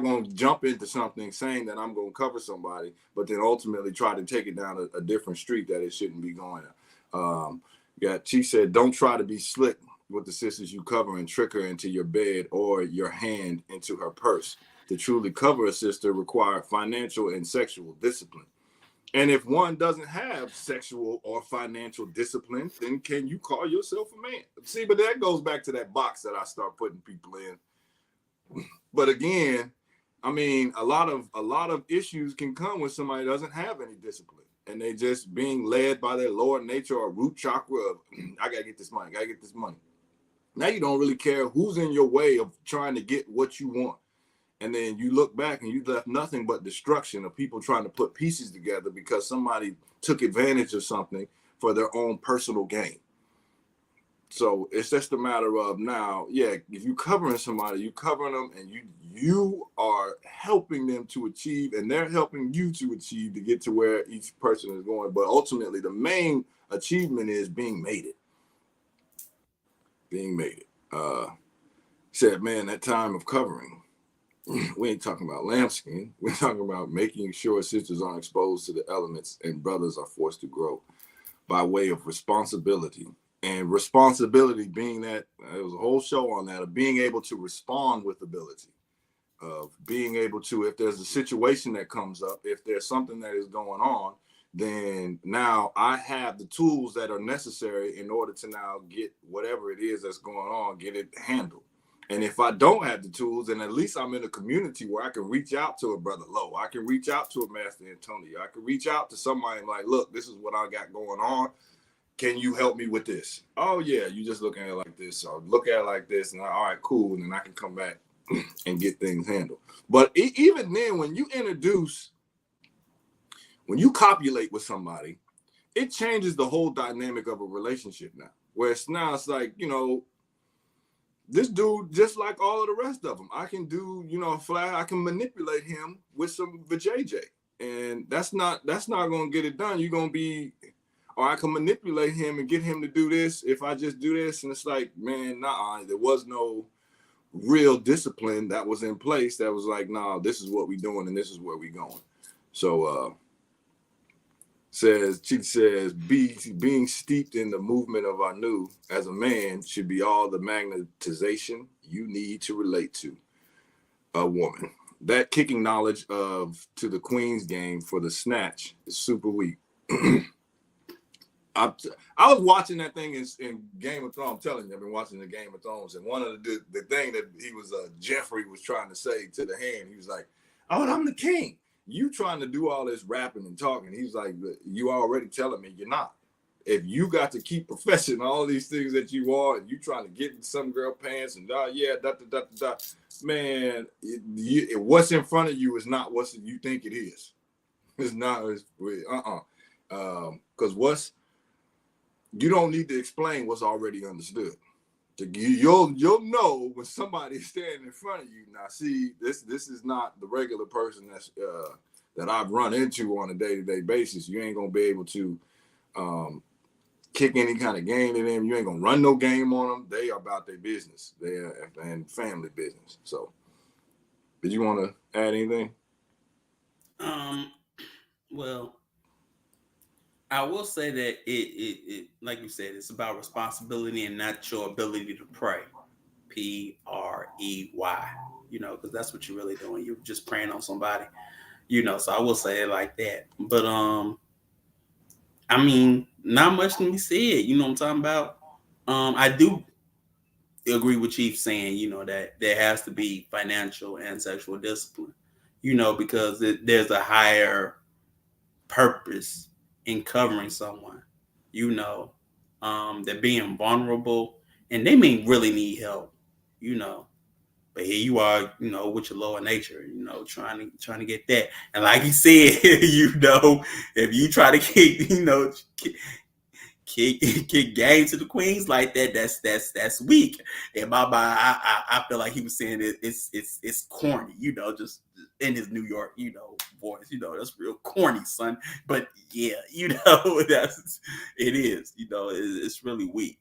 gonna jump into something saying that I'm gonna cover somebody, but then ultimately try to take it down a different street that it shouldn't be going. She said, don't try to be slick with the sisters you cover and trick her into your bed or your hand into her purse. To truly cover a sister require financial and sexual discipline. And if one doesn't have sexual or financial discipline, then can you call yourself a man? See, but that goes back to that box that I start putting people in. But again, I mean, a lot of issues can come when somebody doesn't have any discipline and they just being led by their lower nature or root chakra of, I gotta get this money, Now you don't really care who's in your way of trying to get what you want. And then you look back and you left nothing but destruction of people trying to put pieces together because somebody took advantage of something for their own personal gain. So it's just a matter of now, if you're covering somebody, you covering them and you are helping them to achieve and they're helping you to achieve to get to where each person is going. But ultimately, the main achievement is being mated. Said, man, that time of covering, we ain't talking about lambskin. We're talking about making sure sisters aren't exposed to the elements and brothers are forced to grow by way of responsibility. And responsibility being that, there was a whole show on that, of being able to respond with ability, of being able to, if there's a situation that comes up, if there's something that is going on, then now I have the tools that are necessary in order to now get whatever it is that's going on, get it handled. And if I don't have the tools, then at least I'm in a community where I can reach out to a brother Lowe. I can reach out to a Master Antonio. I can reach out to somebody like, look, this is what I got going on. Can you help me with this? Oh, yeah, you just look at it like this or look at it like this. And all right, cool. And then I can come back and get things handled. But even then, when you copulate with somebody, it changes the whole dynamic of a relationship now. Where it's like, this dude, just like all of the rest of them, I can do, I can manipulate him with some vajayjay. And that's not going to get it done. You're going to be, or I can manipulate him and get him to do this if I just do this. And it's like, man, there was no real discipline that was in place that was like, nah, this is what we're doing and this is where we're going. So, she says, being steeped in the movement of Anu as a man should be all the magnetization you need to relate to a woman. That kicking knowledge to the Queen's game for the snatch is super weak. I was watching that thing in Game of Thrones. I'm telling you, I've been watching the Game of Thrones, and one of the thing that he was Jeffrey was trying to say to the hand, he was like, "Oh, I'm the king. You trying to do all this rapping and talking." He's like, "You already telling me you're not. If you got to keep professing all these things that you are, and you trying to get in some girl pants and man, what's in front of you is not what you think it is. It's not. Because you don't need to explain what's already understood. You'll know when somebody's standing in front of you. Now, see, this is not the regular person that I've run into on a day-to-day basis. You ain't gonna be able to kick any kind of game to them. You ain't gonna run no game on them. They are about their business. And family business. So, did you want to add anything? Well, I will say that it like you said, it's about responsibility and not your ability to pray. Prey, because that's what you're really doing. You're just praying on somebody, so I will say it like that. But I mean, not much can be said, you know what I'm talking about? I do agree with Chief saying, that there has to be financial and sexual discipline, because there's a higher purpose in covering someone, they're being vulnerable and they may really need help, but here you are, with your lower nature, trying to get that. And like he said, if you try to kick game to the queens like that, that's weak. In my mind, I feel like he was saying it's corny, just in his New York, voice, that's real corny, son. But yeah, that's it is, it's really weak,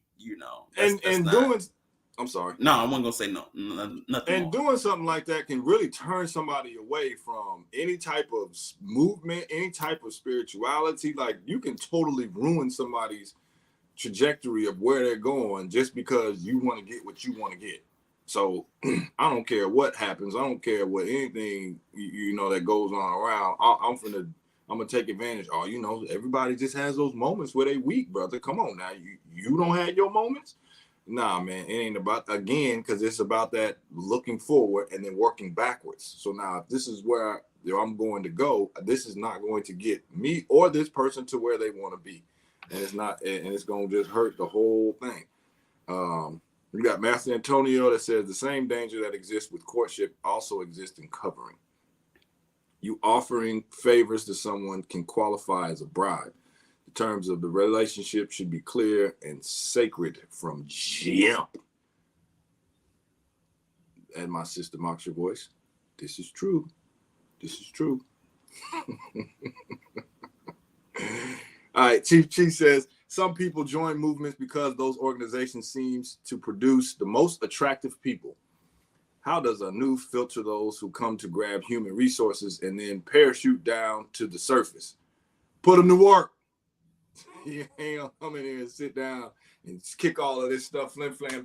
I'm sorry. No, I wasn't gonna say nothing. And doing something like that can really turn somebody away from any type of movement, any type of spirituality. Like, you can totally ruin somebody's trajectory of where they're going just because you want to get what you want to get. So I don't care what happens. I don't care what anything you know that goes on around. I'm gonna take advantage. Oh, you know, everybody just has those moments where they weak, brother. Come on now, you don't have your moments. Nah, man, it ain't about, again, because it's about that looking forward and then working backwards. So now, if this is where I'm going to go, this is not going to get me or this person to where they want to be, and it's not, and it's going to just hurt the whole thing. We got Master Antonio that says the same danger that exists with courtship also exists in covering. You offering favors to someone can qualify as a bribe. The terms of the relationship should be clear and sacred from jump. And my sister mocks your voice. This is true. This is true. All right, Chief says, some people join movements because those organizations seems to produce the most attractive people. How does a new filter those who come to grab human resources and then parachute down to the surface? Put them to work. You ain't gonna come in here and sit down and kick all of this stuff, flim flam,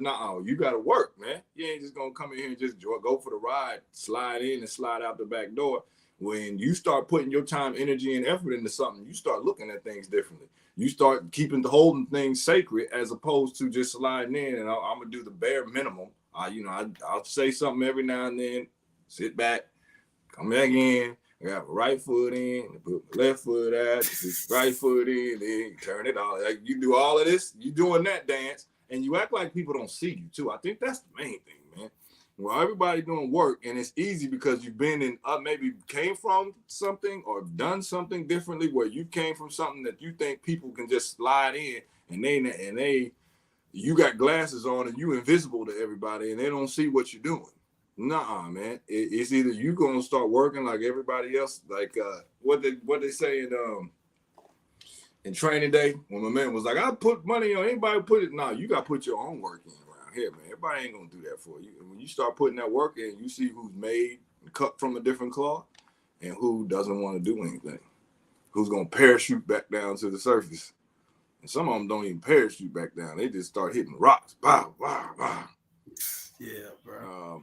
No, you gotta work, man. You ain't just gonna come in here and just go for the ride, slide in and slide out the back door. When you start putting your time, energy, and effort into something, you start looking at things differently. You start holding things sacred as opposed to just sliding in and I'm gonna do the bare minimum. I'll say something every now and then, sit back, come back in. I got my right foot in, put my left foot out, put right foot in, then turn it on. Like, you do all of this, you doing that dance, and you act like people don't see you too. I think that's the main thing, man. Well, everybody doing work, and it's easy because you've been in, maybe came from something or done something differently where you came from something that you think people can just slide in, and you got glasses on and you invisible to everybody, and they don't see what you're doing. Nah, man. It's either you gonna start working like everybody else, like what they say in Training Day when my man was like, I put money on anybody put it. Nah, you gotta put your own work in around here, man. Everybody ain't gonna do that for you. And when you start putting that work in, you see who's made and cut from a different cloth and who doesn't want to do anything. Who's gonna parachute back down to the surface. And some of them don't even parachute back down. They just start hitting rocks. Bow, bow, bow. Yeah, bro.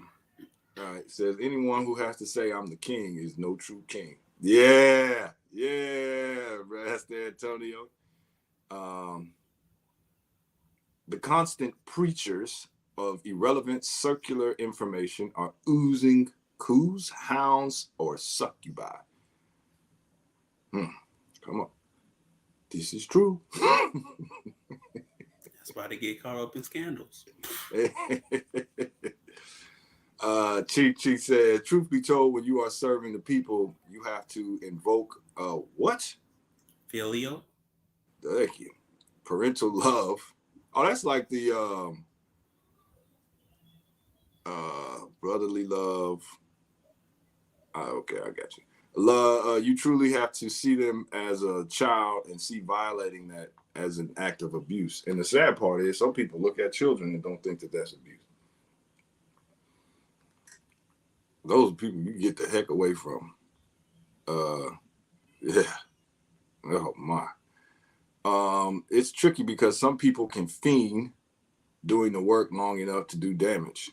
All right, it says anyone who has to say I'm the king is no true king. Yeah, Master Antonio. The constant preachers of irrelevant circular information are oozing coos, hounds, or succubi. Come on. This is true. That's why they get caught up in scandals. Chief said, truth be told, when you are serving the people, you have to invoke what? Filial. Thank you. Parental love. Oh, that's like the brotherly love. Okay, I got you. Love. You truly have to see them as a child and see violating that as an act of abuse. And the sad part is, some people look at children and don't think that that's abuse. Those are people you get the heck away from. Yeah. Oh my. It's tricky because some people can fiend doing the work long enough to do damage.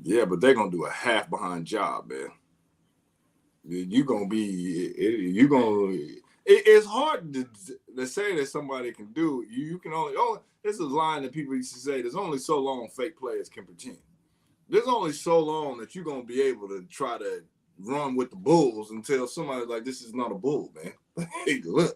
Yeah, but they're gonna do a half behind job, man. It's hard to say that somebody can do. You can only, this is a line that people used to say, there's only so long fake players can pretend. There's only so long that you're going to be able to try to run with the bulls until somebody's like, this is not a bull, man. Hey, look,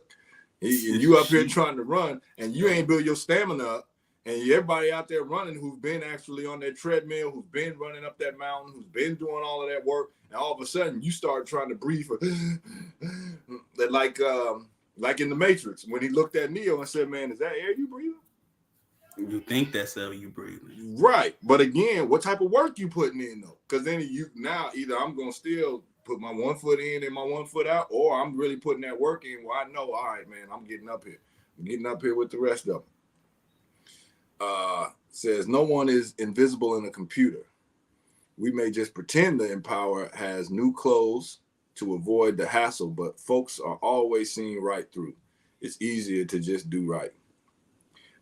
you up here trying to run and you ain't built your stamina up, and everybody out there running who's been actually on that treadmill, who's been running up that mountain, who's been doing all of that work, and all of a sudden you start trying to breathe for that, like in the Matrix when he looked at Neo and said, man, is that air you breathing? You think that's how you breathing. Right. But again, what type of work you putting in though? Because then either I'm going to still put my 1 foot in and my 1 foot out, or I'm really putting that work in where I know, all right, man, I'm getting up here. I'm getting up here with the rest of them. Says no one is invisible in a computer. We may just pretend the Empower has new clothes to avoid the hassle, but folks are always seeing right through. It's easier to just do right.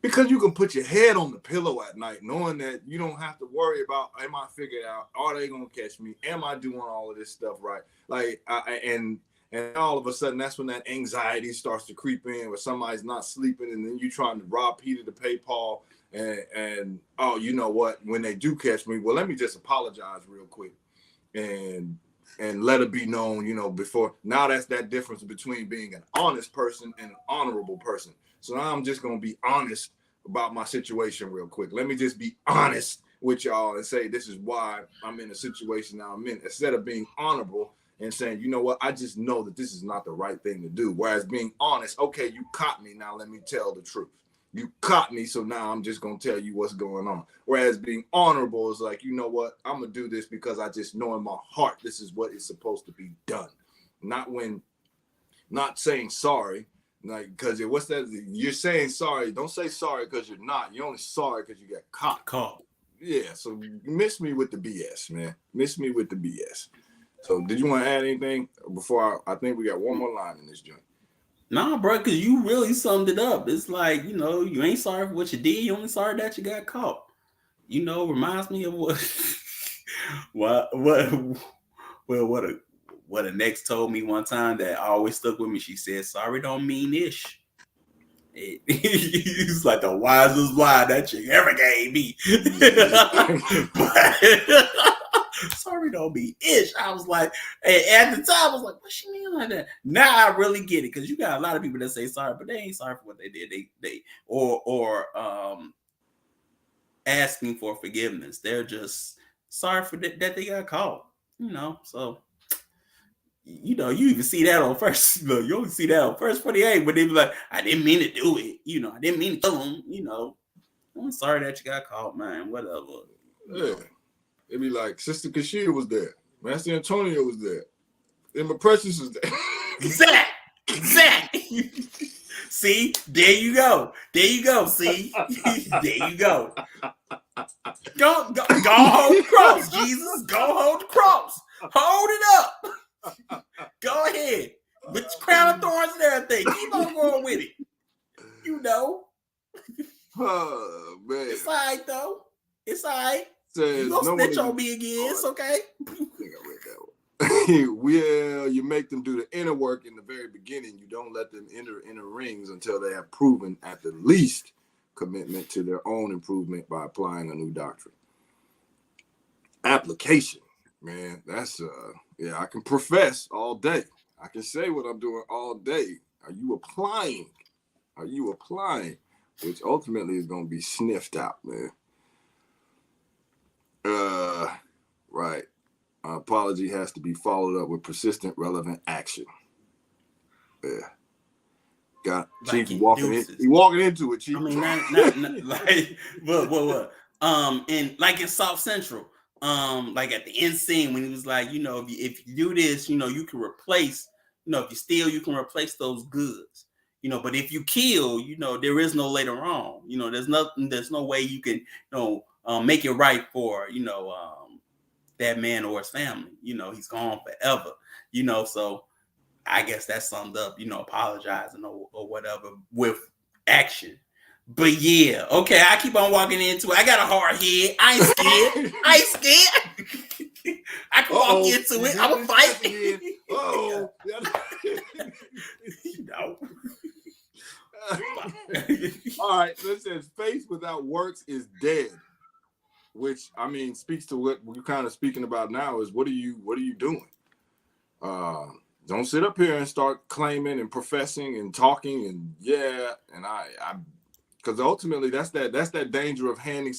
Because you can put your head on the pillow at night knowing that you don't have to worry about, am I figured out? Are they going to catch me? Am I doing all of this stuff right? Like, and all of a sudden, that's when that anxiety starts to creep in where somebody's not sleeping and then you're trying to rob Peter to pay Paul. And oh, you know what? When they do catch me, well, let me just apologize real quick and let it be known, before. Now that's that difference between being an honest person and an honorable person. So now I'm just going to be honest about my situation real quick. Let me just be honest with y'all and say, this is why I'm in the situation now I'm in, instead of being honorable and saying, you know what, I just know that this is not the right thing to do. Whereas being honest, okay, you caught me, now let me tell the truth. You caught me, so now I'm just going to tell you what's going on. Whereas being honorable is like, you know what, I'm going to do this because I just know in my heart this is what is supposed to be done. Not saying sorry. Like, because what's that? You're saying sorry. Don't say sorry because you're not. You're only sorry because you got caught. Yeah, so miss me with the BS, man. Miss me with the BS. So did you want to add anything before I think we got one more line in this joint? Nah, bro, because you really summed it up. It's like, you ain't sorry for what you did. You only sorry that you got caught. Reminds me of what a next told me one time that always stuck with me. She said, sorry don't mean ish. He's like the wisest line that chick ever gave me. Sorry don't mean ish. I was like, at the time I was like, what she mean like that? Now I really get it, because you got a lot of people that say sorry, but they ain't sorry for what they did. They asking for forgiveness. They're just sorry for that they got caught. So you even see that on first. You only see that on First 48, but they be like, I didn't mean to do it. I didn't mean to kill him. I'm sorry that you got caught, man. Whatever. Yeah. It'd be like, Sister Kashia was there. Master Antonio was there. Emma Precious was there. Zach. See, there you go. See, there you go. Go hold the cross, Jesus. Go hold the cross. Hold it up. Go ahead. With your crown of thorns and everything. Keep on going with it. Oh, man. It's all right, though. It's all right. Says, you gonna snitch on me again. It's okay. I think I read that one. Well, you make them do the inner work in the very beginning. You don't let them enter inner rings until they have proven at the least commitment to their own improvement by applying a new doctrine. Application, man, that's I can profess all day. I can say what I'm doing all day. Are you applying? Which ultimately is going to be sniffed out, man. Right. Apology has to be followed up with persistent, relevant action. Yeah. Got like Chief walking into it, Chief. I mean, not like what? And like in South Central, like at the end scene when he was like, if you do this, you can replace, if you steal, you can replace those goods. But if you kill, there is no later on. There's no way you can, make it right for, that man or his family. He's gone forever. So I guess that summed up, apologizing or whatever with action. But yeah, okay, I keep on walking into it. I got a hard head. I ain't scared. I can walk into it. I'm a fight. All right, so it says faith without works is dead. Which, I mean, speaks to what we're kind of speaking about now is what are you doing? Don't sit up here and start claiming and professing and talking and because ultimately that's that danger of handing,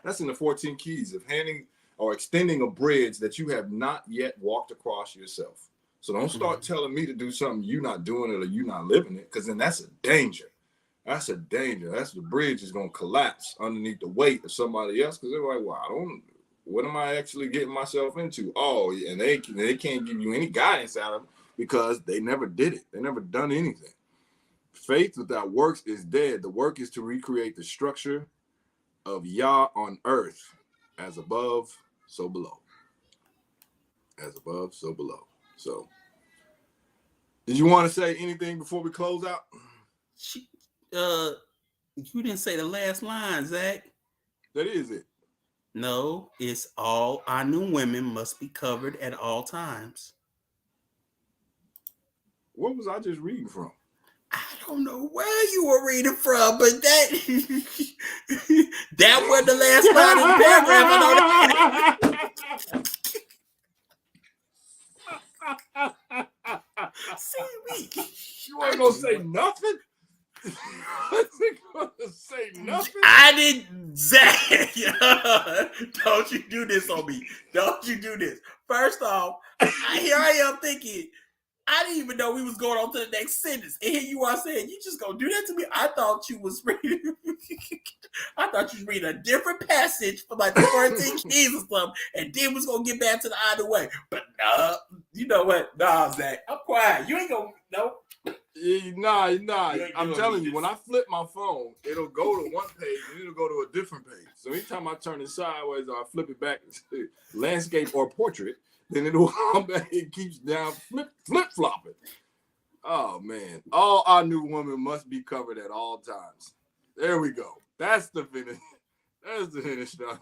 that's in the 14 keys of handing or extending a bridge that you have not yet walked across yourself. So don't start telling me to do something you're not doing it or you're not living it, because then that's a danger. That's a danger. That's the bridge is going to collapse underneath the weight of somebody else, because they're like, well, what am I actually getting myself into? Oh, and they can't give you any guidance out of it because they never did it. They never done anything. Faith without works is dead. The work is to recreate the structure of Yah on earth, as above, so below. As above, so below. So, did you want to say anything before we close out? You didn't say the last line, Zach. That is it. No, it's all our new women must be covered at all times. What was I just reading from? I don't know where you were reading from, but that that was the last line in the paragraph. I know that. See me. You weren't gonna say nothing? Gonna say nothing? I didn't, Zach. Don't you do this on me. Don't you do this. First off, here I am thinking, I didn't even know we was going on to the next sentence. And here you are saying, you just gonna do that to me? I thought you was reading a different passage for like the 14 keys or something, and then was gonna get back to the either way. But you know what? Nah, Zach, I'm quiet. You ain't gonna, nope. Nah. I'm telling you, when I flip my phone, it'll go to one page and it'll go to a different page. So anytime I turn it sideways or I flip it back to landscape or portrait, then it'll come back. It keeps down flip flopping. Oh man, all our new women must be covered at all times. There we go. That's the finish. That's the finish stuff.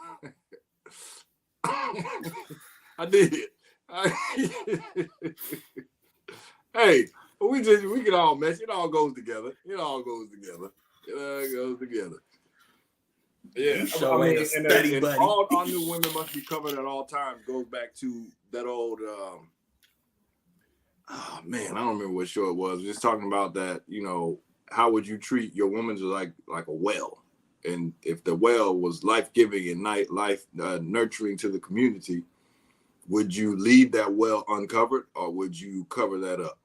I did it. Hey. We can all mesh. It all goes together. Yeah. All our new women must be covered at all times. Goes back to that old. Oh man, I don't remember what show it was. Just talking about that. You know, how would you treat your woman like a well? And if the well was life-giving and life nurturing to the community, would you leave that well uncovered or would you cover that up?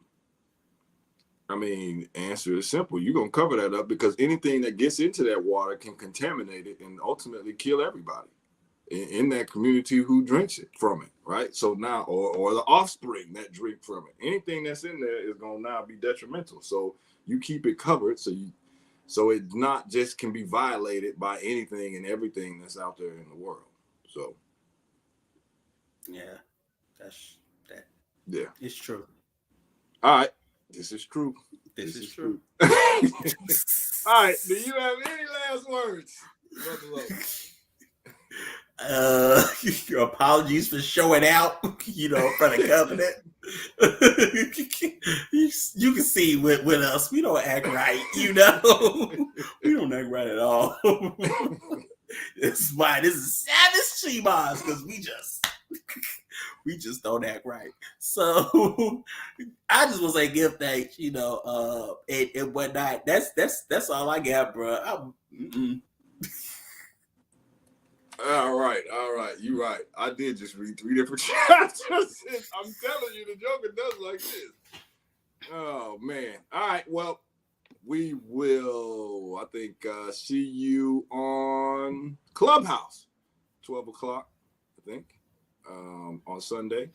I mean, answer is simple. You're going to cover that up because anything that gets into that water can contaminate it and ultimately kill everybody in that community who drinks it from it, right? So now, or the offspring that drink from it, anything that's in there is going to now be detrimental. So you keep it covered so it not just can be violated by anything and everything that's out there in the world. So. Yeah, that's that. Yeah. It's true. All right. This is true. This is true. All right. Do you have any last words? Your apologies for showing out, for the covenant. You can see with us, we don't act right, we don't act right at all. This is why this is savage Shemas, because we just don't act right. So I just want to say give thanks, and whatnot. That's all I got, bro. All right. You're right. I did just read 3 different chapters. I'm telling you, the Joker does like this. Oh man. All right. Well, we will, I think, see you on ClubHouse, 12 o'clock, I think, on Sunday.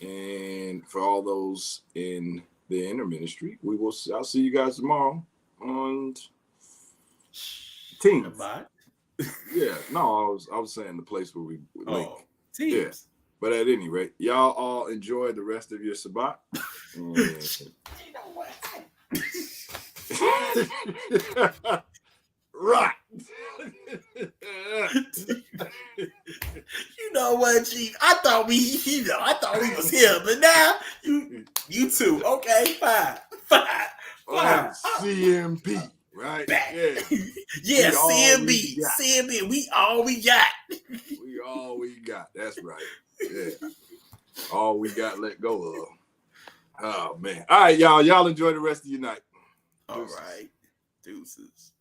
And for all those in the inner ministry, I'll see you guys tomorrow on Teams. Yeah, no, I was saying the place where we link. Teams. Yeah. But at any rate, y'all all enjoy the rest of your Shabbat. And... You know what? Right. You know what, Chief? I thought we was here, but now you too. Okay, fine. CMB, right? Back. Yeah, CMB. We all we got. We all we got. That's right. Yeah. All we got let go of. Oh man. All right, y'all. Y'all enjoy the rest of your night. All right. Deuces.